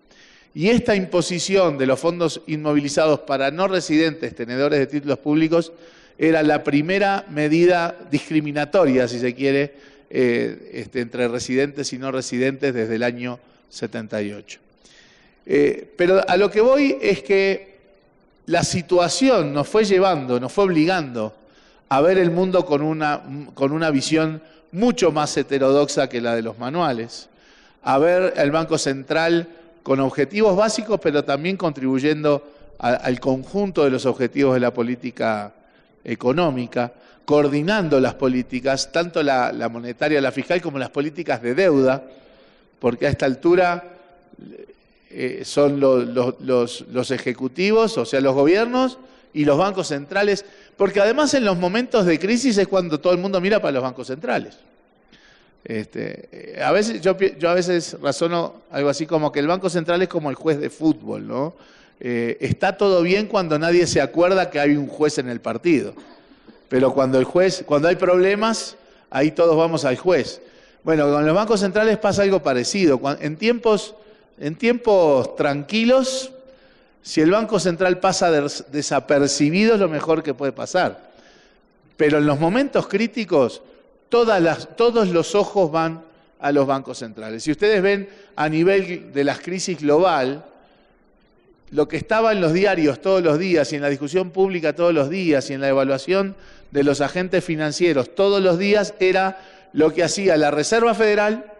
Y esta imposición de los fondos inmovilizados para no residentes tenedores de títulos públicos era la primera medida discriminatoria, si se quiere, entre residentes y no residentes desde el año 78. Pero a lo que voy es que la situación nos fue llevando, nos fue obligando a ver el mundo con una visión mucho más heterodoxa que la de los manuales, a ver el Banco Central con objetivos básicos, pero también contribuyendo al conjunto de los objetivos de la política económica, coordinando las políticas, tanto la monetaria, la fiscal, como las políticas de deuda, porque a esta altura son los ejecutivos, o sea, los gobiernos y los bancos centrales, porque además en los momentos de crisis es cuando todo el mundo mira para los bancos centrales. Yo a veces razono algo así como que el Banco Central es como el juez de fútbol, ¿no? Está todo bien cuando nadie se acuerda que hay un juez en el partido. Pero cuando hay problemas, ahí todos vamos al juez. Bueno, con los bancos centrales pasa algo parecido. En tiempos tranquilos, si el Banco Central pasa desapercibido, es lo mejor que puede pasar. Pero en los momentos críticos, todos los ojos van a los bancos centrales. Si ustedes ven a nivel de la crisis global, lo que estaba en los diarios todos los días y en la discusión pública todos los días y en la evaluación de los agentes financieros todos los días era lo que hacía la Reserva Federal,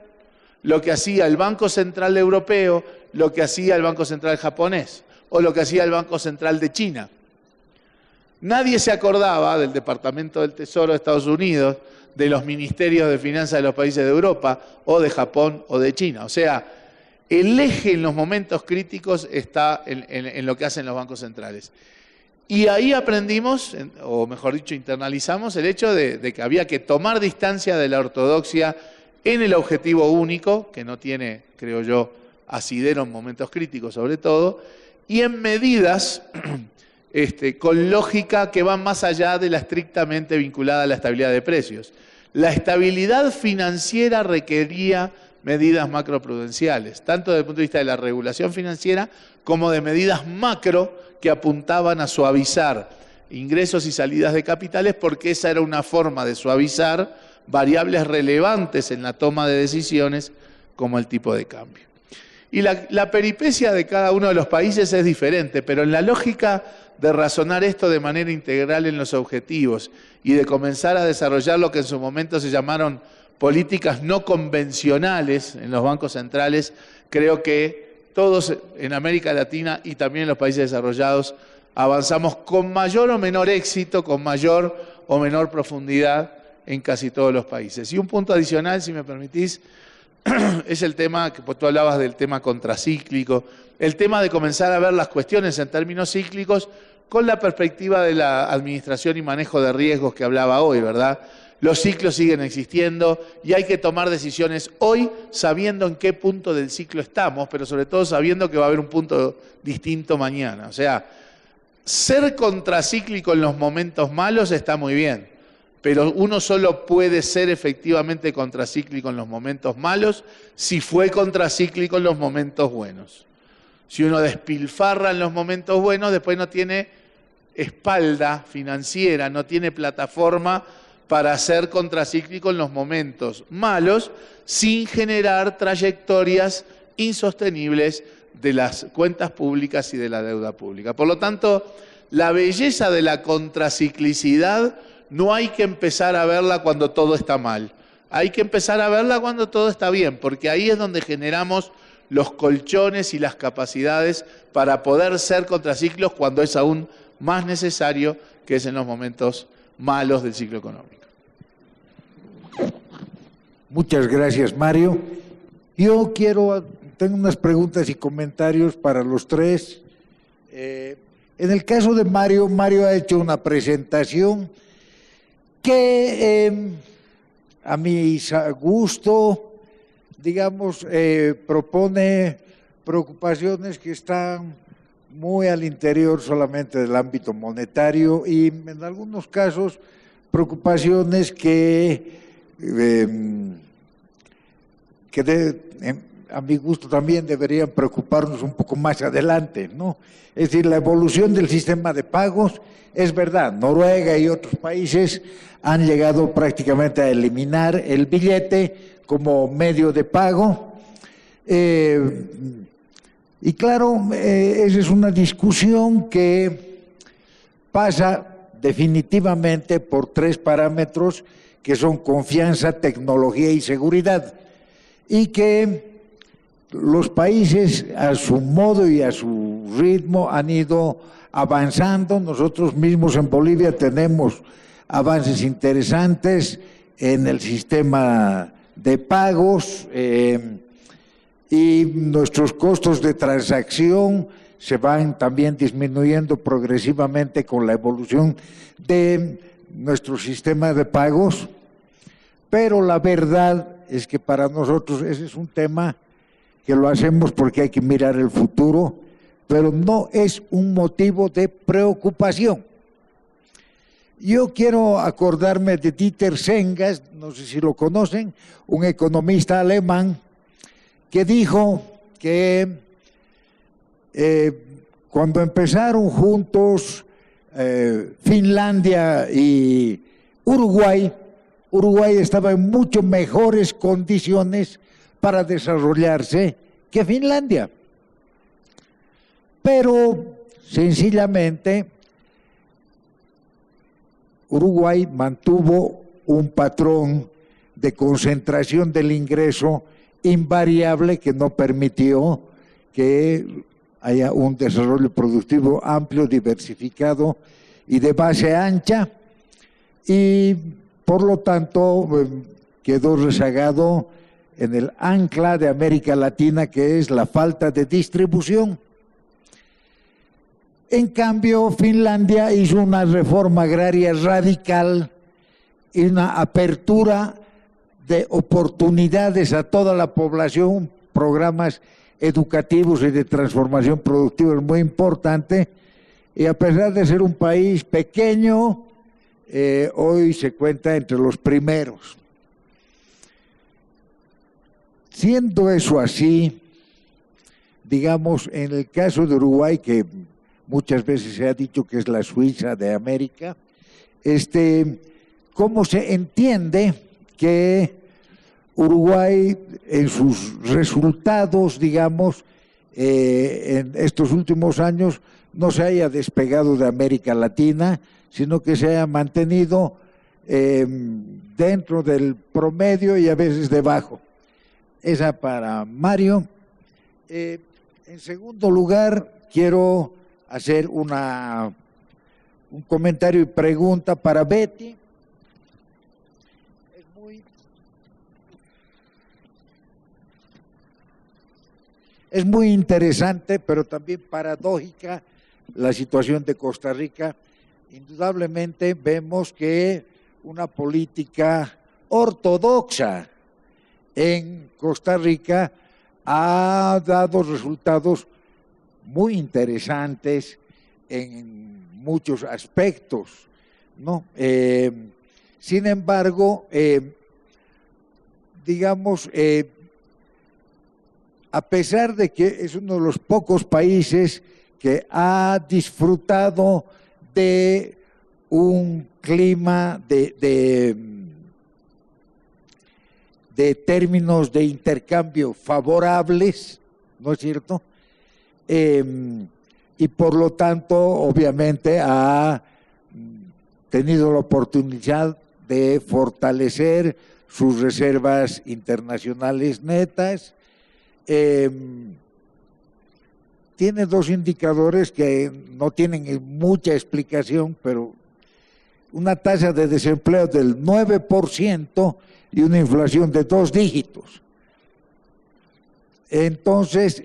lo que hacía el Banco Central Europeo, lo que hacía el Banco Central japonés o lo que hacía el Banco Central de China. Nadie se acordaba del Departamento del Tesoro de Estados Unidos, de los ministerios de finanzas de los países de Europa o de Japón o de China. O sea, el eje en los momentos críticos está en lo que hacen los bancos centrales. Y ahí aprendimos, o mejor dicho, internalizamos el hecho de que había que tomar distancia de la ortodoxia en el objetivo único, que no tiene, creo yo, asidero en momentos críticos sobre todo, y en medidas con lógica que van más allá de la estrictamente vinculada a la estabilidad de precios. La estabilidad financiera requería medidas macroprudenciales, tanto desde el punto de vista de la regulación financiera como de medidas macro que apuntaban a suavizar ingresos y salidas de capitales, porque esa era una forma de suavizar variables relevantes en la toma de decisiones como el tipo de cambio. Y la peripecia de cada uno de los países es diferente, pero en la lógica de razonar esto de manera integral en los objetivos y de comenzar a desarrollar lo que en su momento se llamaron políticas no convencionales en los bancos centrales, creo que todos en América Latina y también en los países desarrollados avanzamos con mayor o menor éxito, con mayor o menor profundidad en casi todos los países. Y un punto adicional, si me permitís, es el tema, que tú hablabas del tema contracíclico, el tema de comenzar a ver las cuestiones en términos cíclicos con la perspectiva de la administración y manejo de riesgos que hablaba hoy, ¿verdad? Los ciclos siguen existiendo y hay que tomar decisiones hoy sabiendo en qué punto del ciclo estamos, pero sobre todo sabiendo que va a haber un punto distinto mañana. O sea, ser contracíclico en los momentos malos está muy bien, pero uno solo puede ser efectivamente contracíclico en los momentos malos si fue contracíclico en los momentos buenos. Si uno despilfarra en los momentos buenos, después no tiene espalda financiera, no tiene plataforma para ser contracíclico en los momentos malos, sin generar trayectorias insostenibles de las cuentas públicas y de la deuda pública. Por lo tanto, la belleza de la contraciclicidad no hay que empezar a verla cuando todo está mal. Hay que empezar a verla cuando todo está bien, porque ahí es donde generamos los colchones y las capacidades para poder ser contraciclos cuando es aún más necesario, que es en los momentos malos del ciclo económico. Muchas gracias, Mario. Tengo unas preguntas y comentarios para los tres. En el caso de Mario, Mario ha hecho una presentación que a mi gusto, digamos, propone preocupaciones que están muy al interior solamente del ámbito monetario y en algunos casos preocupaciones que a mi gusto también deberían preocuparnos un poco más adelante, ¿no? Es decir, la evolución del sistema de pagos, es verdad, Noruega y otros países han llegado prácticamente a eliminar el billete como medio de pago. Y claro, esa es una discusión que pasa definitivamente por tres parámetros que son confianza, tecnología y seguridad, y que los países a su modo y a su ritmo han ido avanzando. Nosotros mismos en Bolivia tenemos avances interesantes en el sistema de pagos y nuestros costos de transacción se van también disminuyendo progresivamente con la evolución de nuestro sistema de pagos, pero la verdad es que para nosotros ese es un tema que lo hacemos porque hay que mirar el futuro, pero no es un motivo de preocupación. Yo quiero acordarme de Dieter Sengas, no sé si lo conocen, un economista alemán, que dijo que cuando empezaron juntos Finlandia y Uruguay estaba en mucho mejores condiciones para desarrollarse que Finlandia. Pero sencillamente Uruguay mantuvo un patrón de concentración del ingreso invariable que no permitió que haya un desarrollo productivo amplio, diversificado y de base ancha, y por lo tanto quedó rezagado en el ancla de América Latina, que es la falta de distribución. En cambio, Finlandia hizo una reforma agraria radical y una apertura de oportunidades a toda la población, programas educativos y de transformación productiva muy importante, y a pesar de ser un país pequeño, hoy se cuenta entre los primeros. Siendo eso así, digamos, en el caso de Uruguay, que muchas veces se ha dicho que es la Suiza de América, ¿cómo se entiende que Uruguay en sus resultados, digamos, en estos últimos años no se haya despegado de América Latina, sino que se haya mantenido dentro del promedio y a veces debajo? Esa para Mario. En segundo lugar, quiero hacer un comentario y pregunta para Betty. Es muy interesante, pero también paradójica la situación de Costa Rica. Indudablemente vemos que una política ortodoxa en Costa Rica ha dado resultados muy interesantes en muchos aspectos, ¿no? Sin embargo, digamos, a pesar de que es uno de los pocos países que ha disfrutado de un clima de términos de intercambio favorables, ¿no es cierto? Y por lo tanto, obviamente, ha tenido la oportunidad de fortalecer sus reservas internacionales netas. Tiene dos indicadores que no tienen mucha explicación, pero una tasa de desempleo del 9% y una inflación de 2 dígitos. Entonces,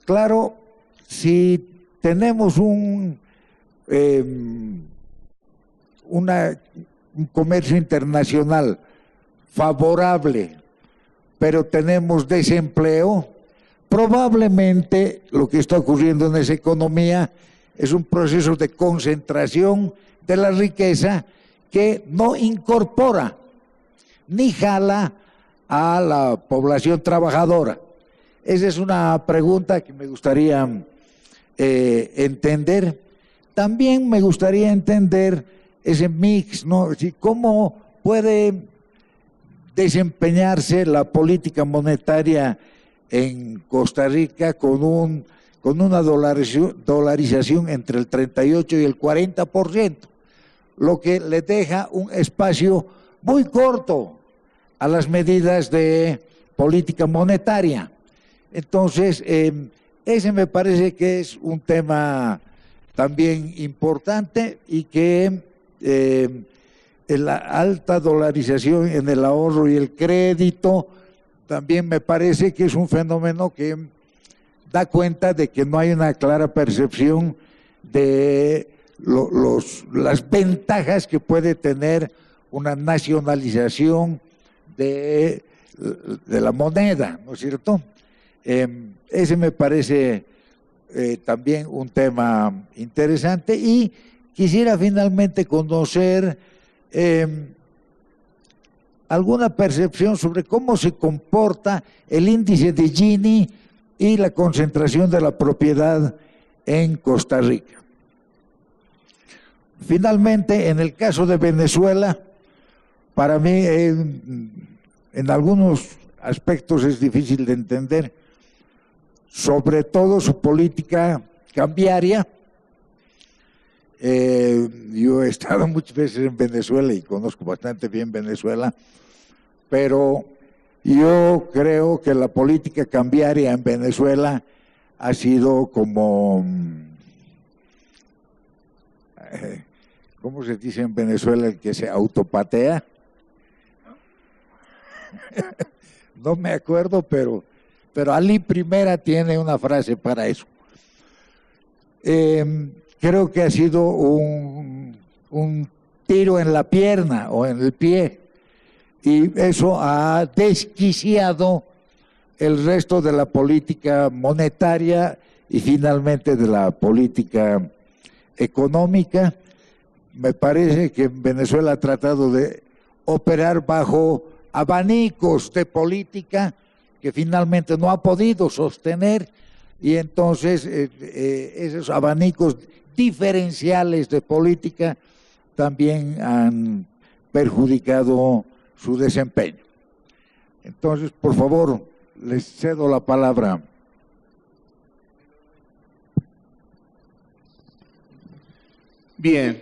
claro, si tenemos un comercio internacional favorable, pero tenemos desempleo, probablemente lo que está ocurriendo en esa economía es un proceso de concentración de la riqueza que no incorpora ni jala a la población trabajadora. Esa es una pregunta que me gustaría entender. También me gustaría entender ese mix, ¿no? ¿Cómo puede desempeñarse la política monetaria en Costa Rica con una dolarización entre el 38 y el 40%, lo que le deja un espacio muy corto a las medidas de política monetaria? Entonces, ese me parece que es un tema también importante, y que la alta dolarización en el ahorro y el crédito también me parece que es un fenómeno que da cuenta de que no hay una clara percepción de las ventajas que puede tener una nacionalización de la moneda, ¿no es cierto? Ese me parece también un tema interesante, y quisiera finalmente conocer alguna percepción sobre cómo se comporta el índice de Gini y la concentración de la propiedad en Costa Rica. Finalmente, en el caso de Venezuela, para mí en algunos aspectos es difícil de entender, sobre todo su política cambiaria. Yo he estado muchas veces en Venezuela y conozco bastante bien Venezuela, pero yo creo que la política cambiaria en Venezuela ha sido como, ¿cómo se dice en Venezuela el que se autopatea? No me acuerdo, pero Ali Primera tiene una frase para eso. Creo que ha sido un tiro en la pierna o en el pie, y eso ha desquiciado el resto de la política monetaria y finalmente de la política económica. Me parece que Venezuela ha tratado de operar bajo abanicos de política que finalmente no ha podido sostener, y entonces esos abanicos diferenciales de política también han perjudicado su desempeño. Entonces, por favor, les cedo la palabra. Bien,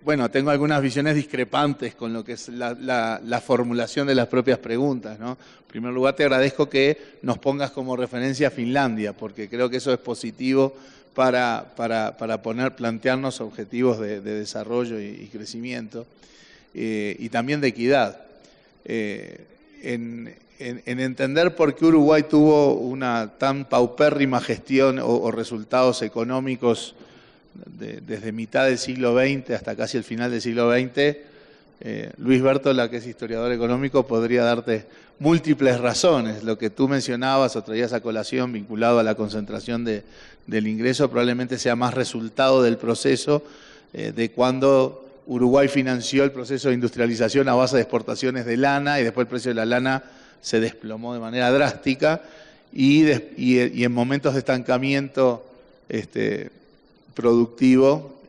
bueno, tengo algunas visiones discrepantes con lo que es la formulación de las propias preguntas, ¿no? En primer lugar, te agradezco que nos pongas como referencia a Finlandia, porque creo que eso es positivo para plantearnos objetivos de desarrollo y crecimiento, y también de equidad. En entender por qué Uruguay tuvo una tan paupérrima gestión o resultados económicos desde mitad del siglo XX hasta casi el final del siglo XX, Luis Bertola, que es historiador económico, podría darte múltiples razones. Lo que tú mencionabas o traías a colación vinculado a la concentración del ingreso probablemente sea más resultado del proceso de cuando Uruguay financió el proceso de industrialización a base de exportaciones de lana, y después el precio de la lana se desplomó de manera drástica, y en momentos de estancamiento productivo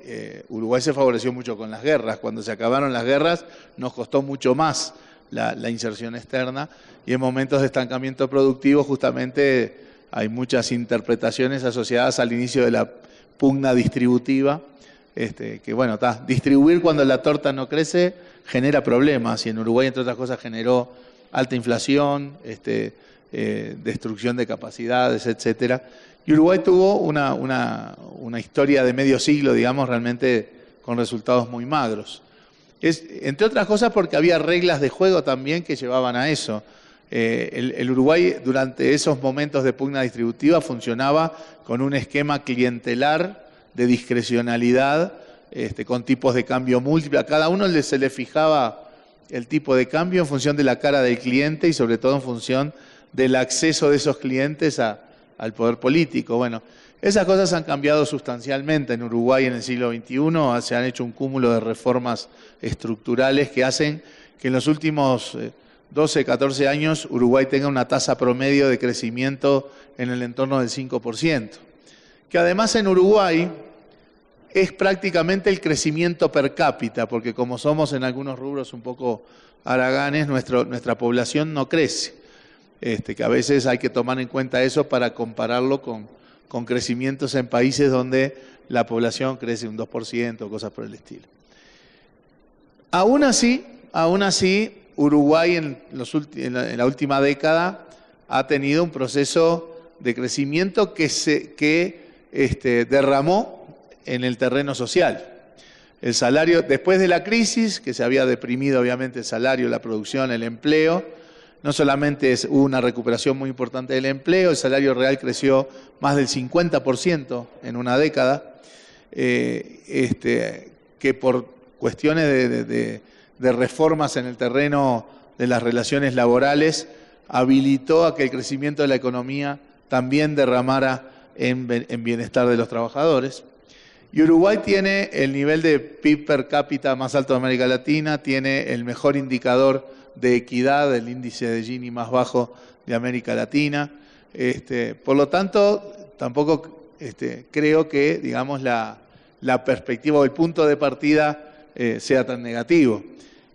Uruguay se favoreció mucho con las guerras. Cuando se acabaron las guerras nos costó mucho más la inserción externa, y en momentos de estancamiento productivo justamente hay muchas interpretaciones asociadas al inicio de la pugna distributiva, que bueno, distribuir cuando la torta no crece genera problemas, y en Uruguay, entre otras cosas, generó alta inflación, destrucción de capacidades, etcétera. Y Uruguay tuvo una historia de medio siglo, digamos, realmente con resultados muy magros. Entre otras cosas porque había reglas de juego también que llevaban a eso. El Uruguay durante esos momentos de pugna distributiva funcionaba con un esquema clientelar de discrecionalidad, con tipos de cambio múltiples. A cada uno se le fijaba el tipo de cambio en función de la cara del cliente y sobre todo en función del acceso de esos clientes al poder político. Bueno, esas cosas han cambiado sustancialmente en Uruguay en el siglo XXI, se han hecho un cúmulo de reformas estructurales que hacen que en los últimos 12, 14 años Uruguay tenga una tasa promedio de crecimiento en el entorno del 5%, que además en Uruguay es prácticamente el crecimiento per cápita, porque como somos en algunos rubros un poco haraganes, nuestra población no crece, que a veces hay que tomar en cuenta eso para compararlo con crecimientos en países donde la población crece un 2% o cosas por el estilo. Aún así, Uruguay en la última década ha tenido un proceso de crecimiento que derramó en el terreno social. El salario, después de la crisis, que se había deprimido obviamente el salario, la producción, el empleo, no solamente hubo una recuperación muy importante del empleo, el salario real creció más del 50% en una década, que por cuestiones de reformas en el terreno de las relaciones laborales habilitó a que el crecimiento de la economía también derramara en bienestar de los trabajadores. Y Uruguay tiene el nivel de PIB per cápita más alto de América Latina, tiene el mejor indicador de equidad, el índice de Gini más bajo de América Latina. Por lo tanto, tampoco creo que, digamos, la perspectiva o el punto de partida sea tan negativo.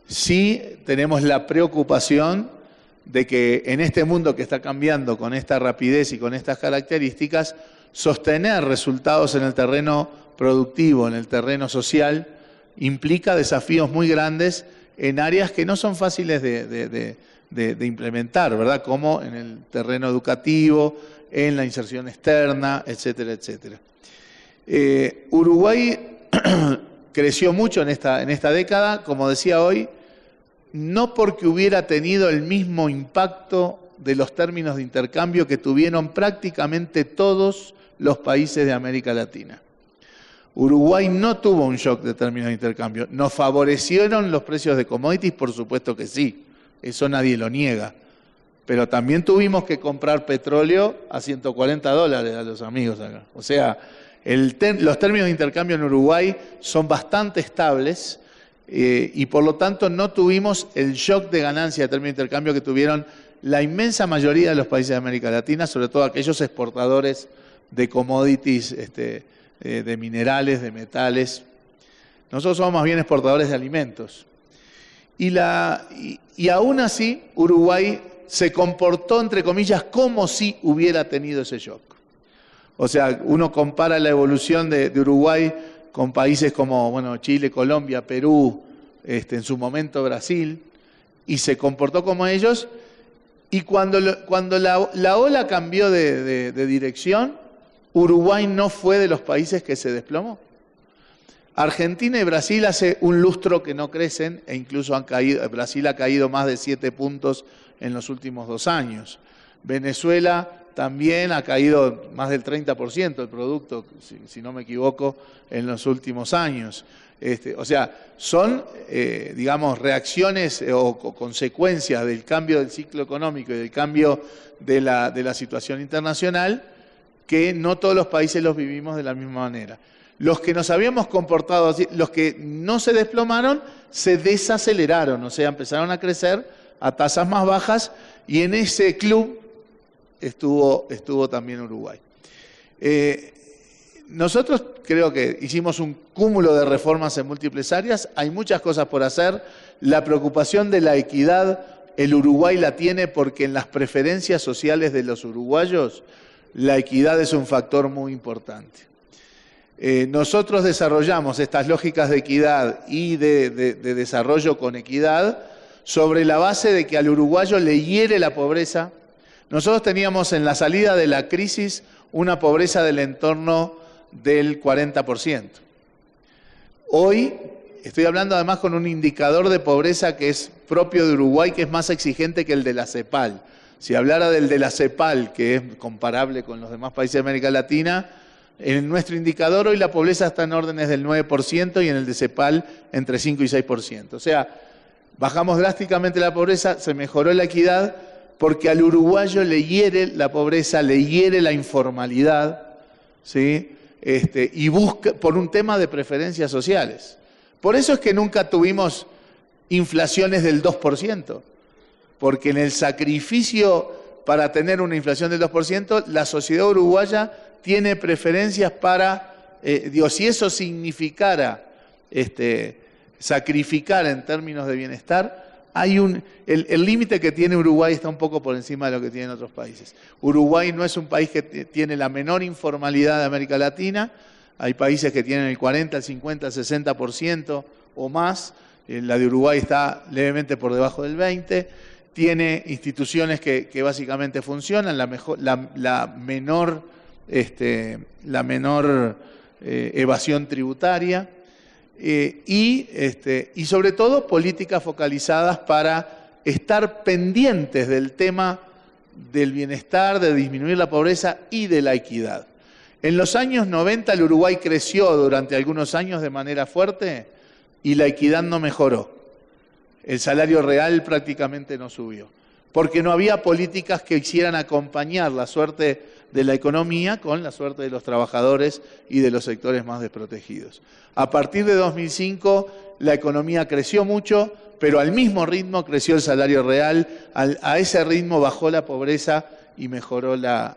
Sí tenemos la preocupación de que en este mundo que está cambiando con esta rapidez y con estas características, sostener resultados en el terreno productivo, en el terreno social, implica desafíos muy grandes en áreas que no son fáciles de implementar, ¿verdad? Como en el terreno educativo, en la inserción externa, etcétera, etcétera. Uruguay creció mucho en esta década, como decía hoy, no porque hubiera tenido el mismo impacto de los términos de intercambio que tuvieron prácticamente todos los países de América Latina. Uruguay no tuvo un shock de términos de intercambio. ¿Nos favorecieron los precios de commodities? Por supuesto que sí, eso nadie lo niega. Pero también tuvimos que comprar petróleo a $140 a los amigos acá. O sea, los términos de intercambio en Uruguay son bastante estables y por lo tanto no tuvimos el shock de ganancia de términos de intercambio que tuvieron la inmensa mayoría de los países de América Latina, sobre todo aquellos exportadores de commodities, de minerales, de metales. Nosotros somos más bien exportadores de alimentos. Y aún así, Uruguay se comportó, entre comillas, como si hubiera tenido ese shock. O sea, uno compara la evolución de Uruguay con países como Chile, Colombia, Perú, en su momento Brasil, y se comportó como ellos, y cuando la ola cambió de dirección, Uruguay no fue de los países que se desplomó. Argentina y Brasil hace un lustro que no crecen, e incluso Brasil ha caído más de 7 puntos en los últimos 2 años. Venezuela también ha caído más del 30% del producto, si no me equivoco, en los últimos años. O sea, son, digamos, reacciones o consecuencias del cambio del ciclo económico y del cambio de la situación internacional que no todos los países los vivimos de la misma manera. Los que nos habíamos comportado así, los que no se desplomaron, se desaceleraron, o sea, empezaron a crecer a tasas más bajas y en ese club estuvo también Uruguay. nosotros creo que hicimos un cúmulo de reformas en múltiples áreas, hay muchas cosas por hacer. La preocupación de la equidad, el Uruguay la tiene porque en las preferencias sociales de los uruguayos, la equidad es un factor muy importante. Nosotros desarrollamos estas lógicas de equidad y de desarrollo con equidad sobre la base de que al uruguayo le hiere la pobreza. Nosotros teníamos en la salida de la crisis una pobreza del entorno del 40%. Hoy estoy hablando además con un indicador de pobreza que es propio de Uruguay, que es más exigente que el de la CEPAL. Si hablara del de la CEPAL, que es comparable con los demás países de América Latina, en nuestro indicador hoy la pobreza está en órdenes del 9% y en el de CEPAL entre 5 y 6%. O sea, bajamos drásticamente la pobreza, se mejoró la equidad, porque al uruguayo le hiere la pobreza, le hiere la informalidad, ¿sí? Y busca por un tema de preferencias sociales. Por eso es que nunca tuvimos inflaciones del 2%, porque en el sacrificio para tener una inflación del 2%, la sociedad uruguaya tiene preferencias para, si eso significara sacrificar en términos de bienestar, hay el límite que tiene Uruguay está un poco por encima de lo que tienen otros países. Uruguay no es un país que tiene la menor informalidad de América Latina, hay países que tienen el 40, el 50, el 60% o más, la de Uruguay está levemente por debajo del 20%, tiene instituciones que básicamente funcionan, la menor evasión tributaria, y sobre todo políticas focalizadas para estar pendientes del tema del bienestar, de disminuir la pobreza y de la equidad. En los años 90 el Uruguay creció durante algunos años de manera fuerte y la equidad no mejoró. El salario real prácticamente no subió, porque no había políticas que quisieran acompañar la suerte de la economía con la suerte de los trabajadores y de los sectores más desprotegidos. A partir de 2005 la economía creció mucho, pero al mismo ritmo creció el salario real, a ese ritmo bajó la pobreza y mejoró la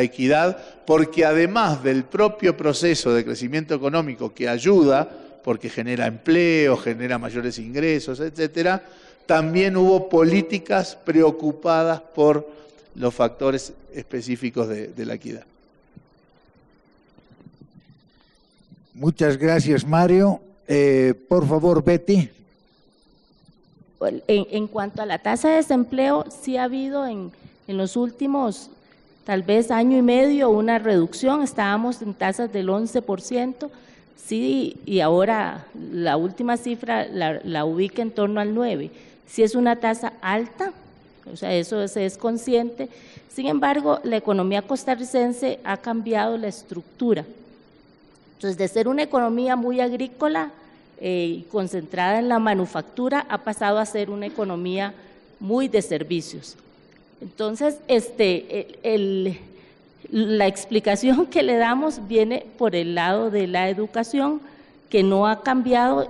equidad, porque además del propio proceso de crecimiento económico que ayuda, porque genera empleo, genera mayores ingresos, etcétera, también hubo políticas preocupadas por los factores específicos de la equidad. Muchas gracias, Mario. Por favor, Betty. En cuanto a la tasa de desempleo, sí ha habido en los últimos, tal vez año y medio, una reducción. Estábamos en tasas del 11%, sí, y ahora la última cifra la ubica en torno al 9%. Sí es una tasa alta, o sea, eso se es consciente. Sin embargo, la economía costarricense ha cambiado la estructura. Entonces, de ser una economía muy agrícola y concentrada en la manufactura, ha pasado a ser una economía muy de servicios. Entonces, la explicación que le damos viene por el lado de la educación, que no ha cambiado.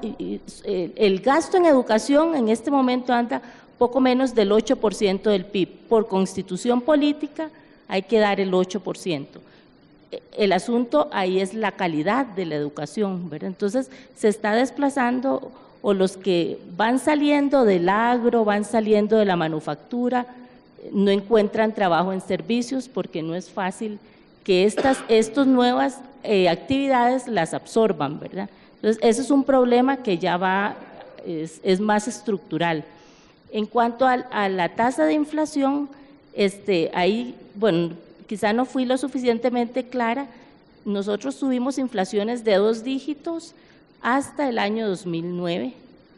El gasto en educación en este momento anda poco menos del 8% del PIB. Por constitución política hay que dar el 8%. El asunto ahí es la calidad de la educación, ¿verdad? Entonces se está desplazando, o los que van saliendo del agro, van saliendo de la manufactura, no encuentran trabajo en servicios porque no es fácil que estas nuevas actividades las absorban, ¿verdad? Entonces ese es un problema que ya es más estructural. En cuanto a la tasa de inflación, ahí, bueno, quizá no fui lo suficientemente clara. Nosotros tuvimos inflaciones de 2 dígitos hasta el año 2009,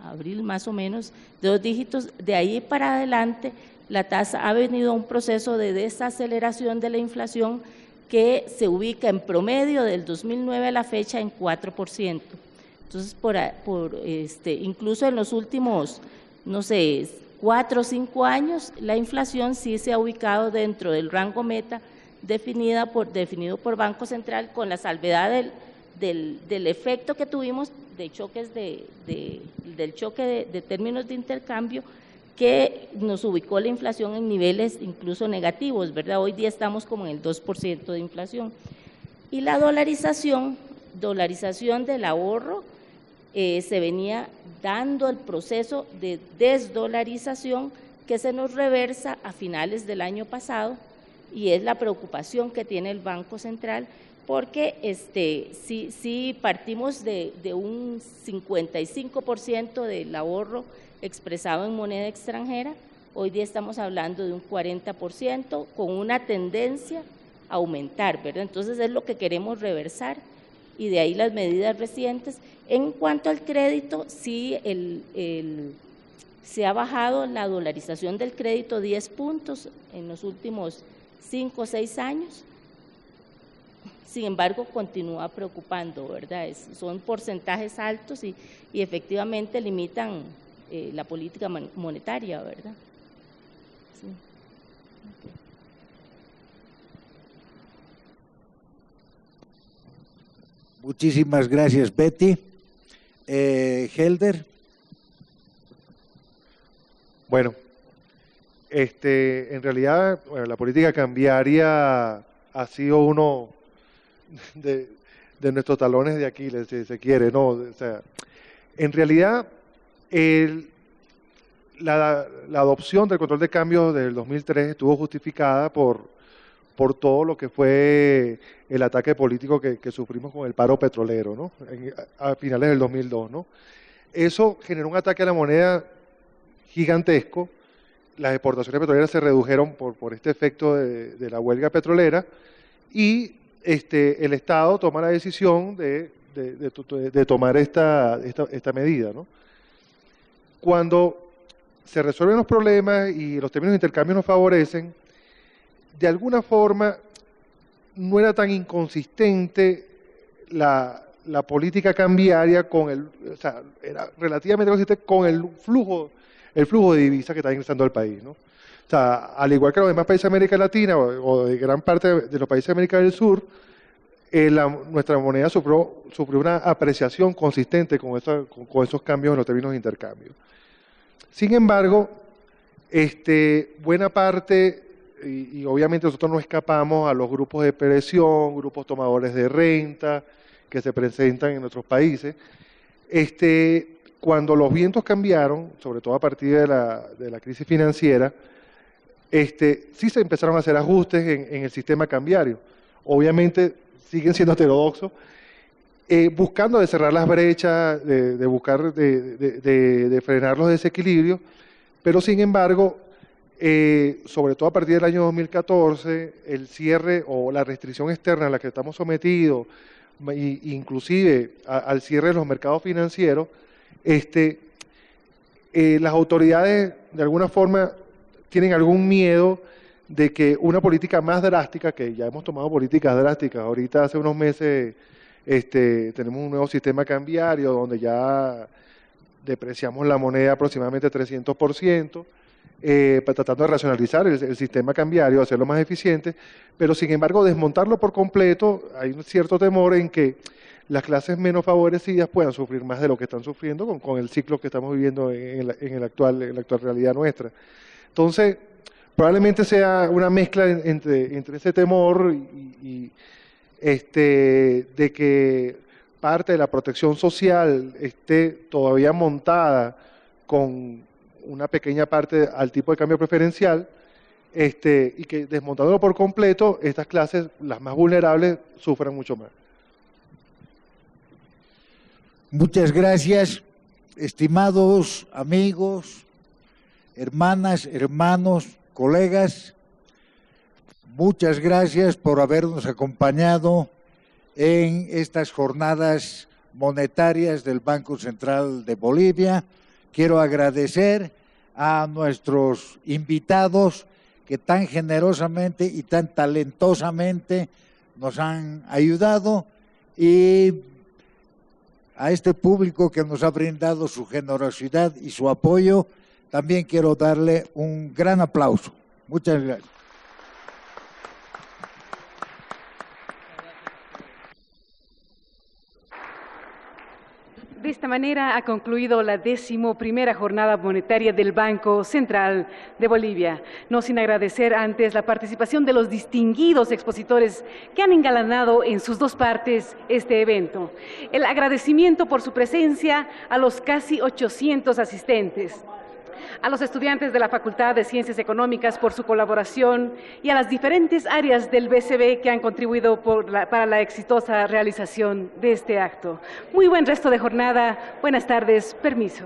abril más o menos, de 2 dígitos. De ahí para adelante, la tasa ha venido a un proceso de desaceleración de la inflación que se ubica en promedio del 2009 a la fecha en 4%. Entonces, incluso en los últimos, no sé, 4 o 5 años, la inflación sí se ha ubicado dentro del rango meta definido por Banco Central, con la salvedad del efecto que tuvimos de choques del choque de términos de intercambio, que nos ubicó la inflación en niveles incluso negativos, ¿verdad? Hoy día estamos como en el 2% de inflación. Y la dolarización del ahorro, se venía dando el proceso de desdolarización que se nos reversa a finales del año pasado, y es la preocupación que tiene el Banco Central, porque si partimos de un 55% del ahorro expresado en moneda extranjera, hoy día estamos hablando de un 40% con una tendencia a aumentar, ¿verdad? Entonces es lo que queremos reversar, y de ahí las medidas recientes. En cuanto al crédito, sí, se ha bajado la dolarización del crédito 10 puntos en los últimos 5 o 6 años. Sin embargo, continúa preocupando, ¿verdad? Son porcentajes altos y efectivamente limitan la política monetaria, ¿verdad? Sí. Okay. Muchísimas gracias, Betty. Helder. Bueno, en realidad, bueno, la política cambiaria ha sido uno de nuestros talones de Aquiles, si se quiere, ¿no? O sea, en realidad, la adopción del control de cambio del 2003 estuvo justificada por todo lo que fue el ataque político que sufrimos con el paro petrolero, ¿no? A finales del 2002, ¿no? Eso generó un ataque a la moneda gigantesco. Las exportaciones petroleras se redujeron por este efecto de la huelga petrolera, y el Estado toma la decisión de tomar esta medida, ¿no? Cuando se resuelven los problemas y los términos de intercambio nos favorecen, de alguna forma no era tan inconsistente la política cambiaria o sea, era relativamente consistente con el flujo de divisas que está ingresando al país, ¿no? O sea, al igual que los demás países de América Latina o de gran parte de los países de América del Sur, nuestra moneda sufrió una apreciación consistente con esos cambios en los términos de intercambio. Sin embargo, buena parte, y obviamente nosotros no escapamos a los grupos de presión, grupos tomadores de renta que se presentan en nuestros países, cuando los vientos cambiaron, sobre todo a partir de la crisis financiera, sí se empezaron a hacer ajustes en el sistema cambiario. Obviamente siguen siendo heterodoxos, buscando de cerrar las brechas, de buscar de frenar los desequilibrios, pero sin embargo, sobre todo a partir del año 2014, el cierre o la restricción externa a la que estamos sometidos, inclusive al cierre de los mercados financieros, las autoridades de alguna forma tienen algún miedo de que una política más drástica, que ya hemos tomado políticas drásticas, ahorita hace unos meses tenemos un nuevo sistema cambiario donde ya depreciamos la moneda aproximadamente 300%, tratando de racionalizar el sistema cambiario, hacerlo más eficiente, pero sin embargo desmontarlo por completo, hay un cierto temor en que las clases menos favorecidas puedan sufrir más de lo que están sufriendo con el ciclo que estamos viviendo en la actual realidad nuestra. Entonces, probablemente sea una mezcla entre ese temor y de que parte de la protección social esté todavía montada con una pequeña parte al tipo de cambio preferencial, y que desmontándolo por completo, estas clases, las más vulnerables, sufran mucho más. Muchas gracias, estimados amigos, hermanas, hermanos, colegas. Muchas gracias por habernos acompañado en estas jornadas monetarias del Banco Central de Bolivia. Quiero agradecer a nuestros invitados que tan generosamente y tan talentosamente nos han ayudado, y a este público que nos ha brindado su generosidad y su apoyo, también quiero darle un gran aplauso. Muchas gracias. De esta manera ha concluido la 11ª jornada monetaria del Banco Central de Bolivia. No sin agradecer antes la participación de los distinguidos expositores que han engalanado en sus dos partes este evento. El agradecimiento por su presencia a los casi 800 asistentes, a los estudiantes de la Facultad de Ciencias Económicas por su colaboración y a las diferentes áreas del BCB que han contribuido para la exitosa realización de este acto. Muy buen resto de jornada. Buenas tardes. Permiso.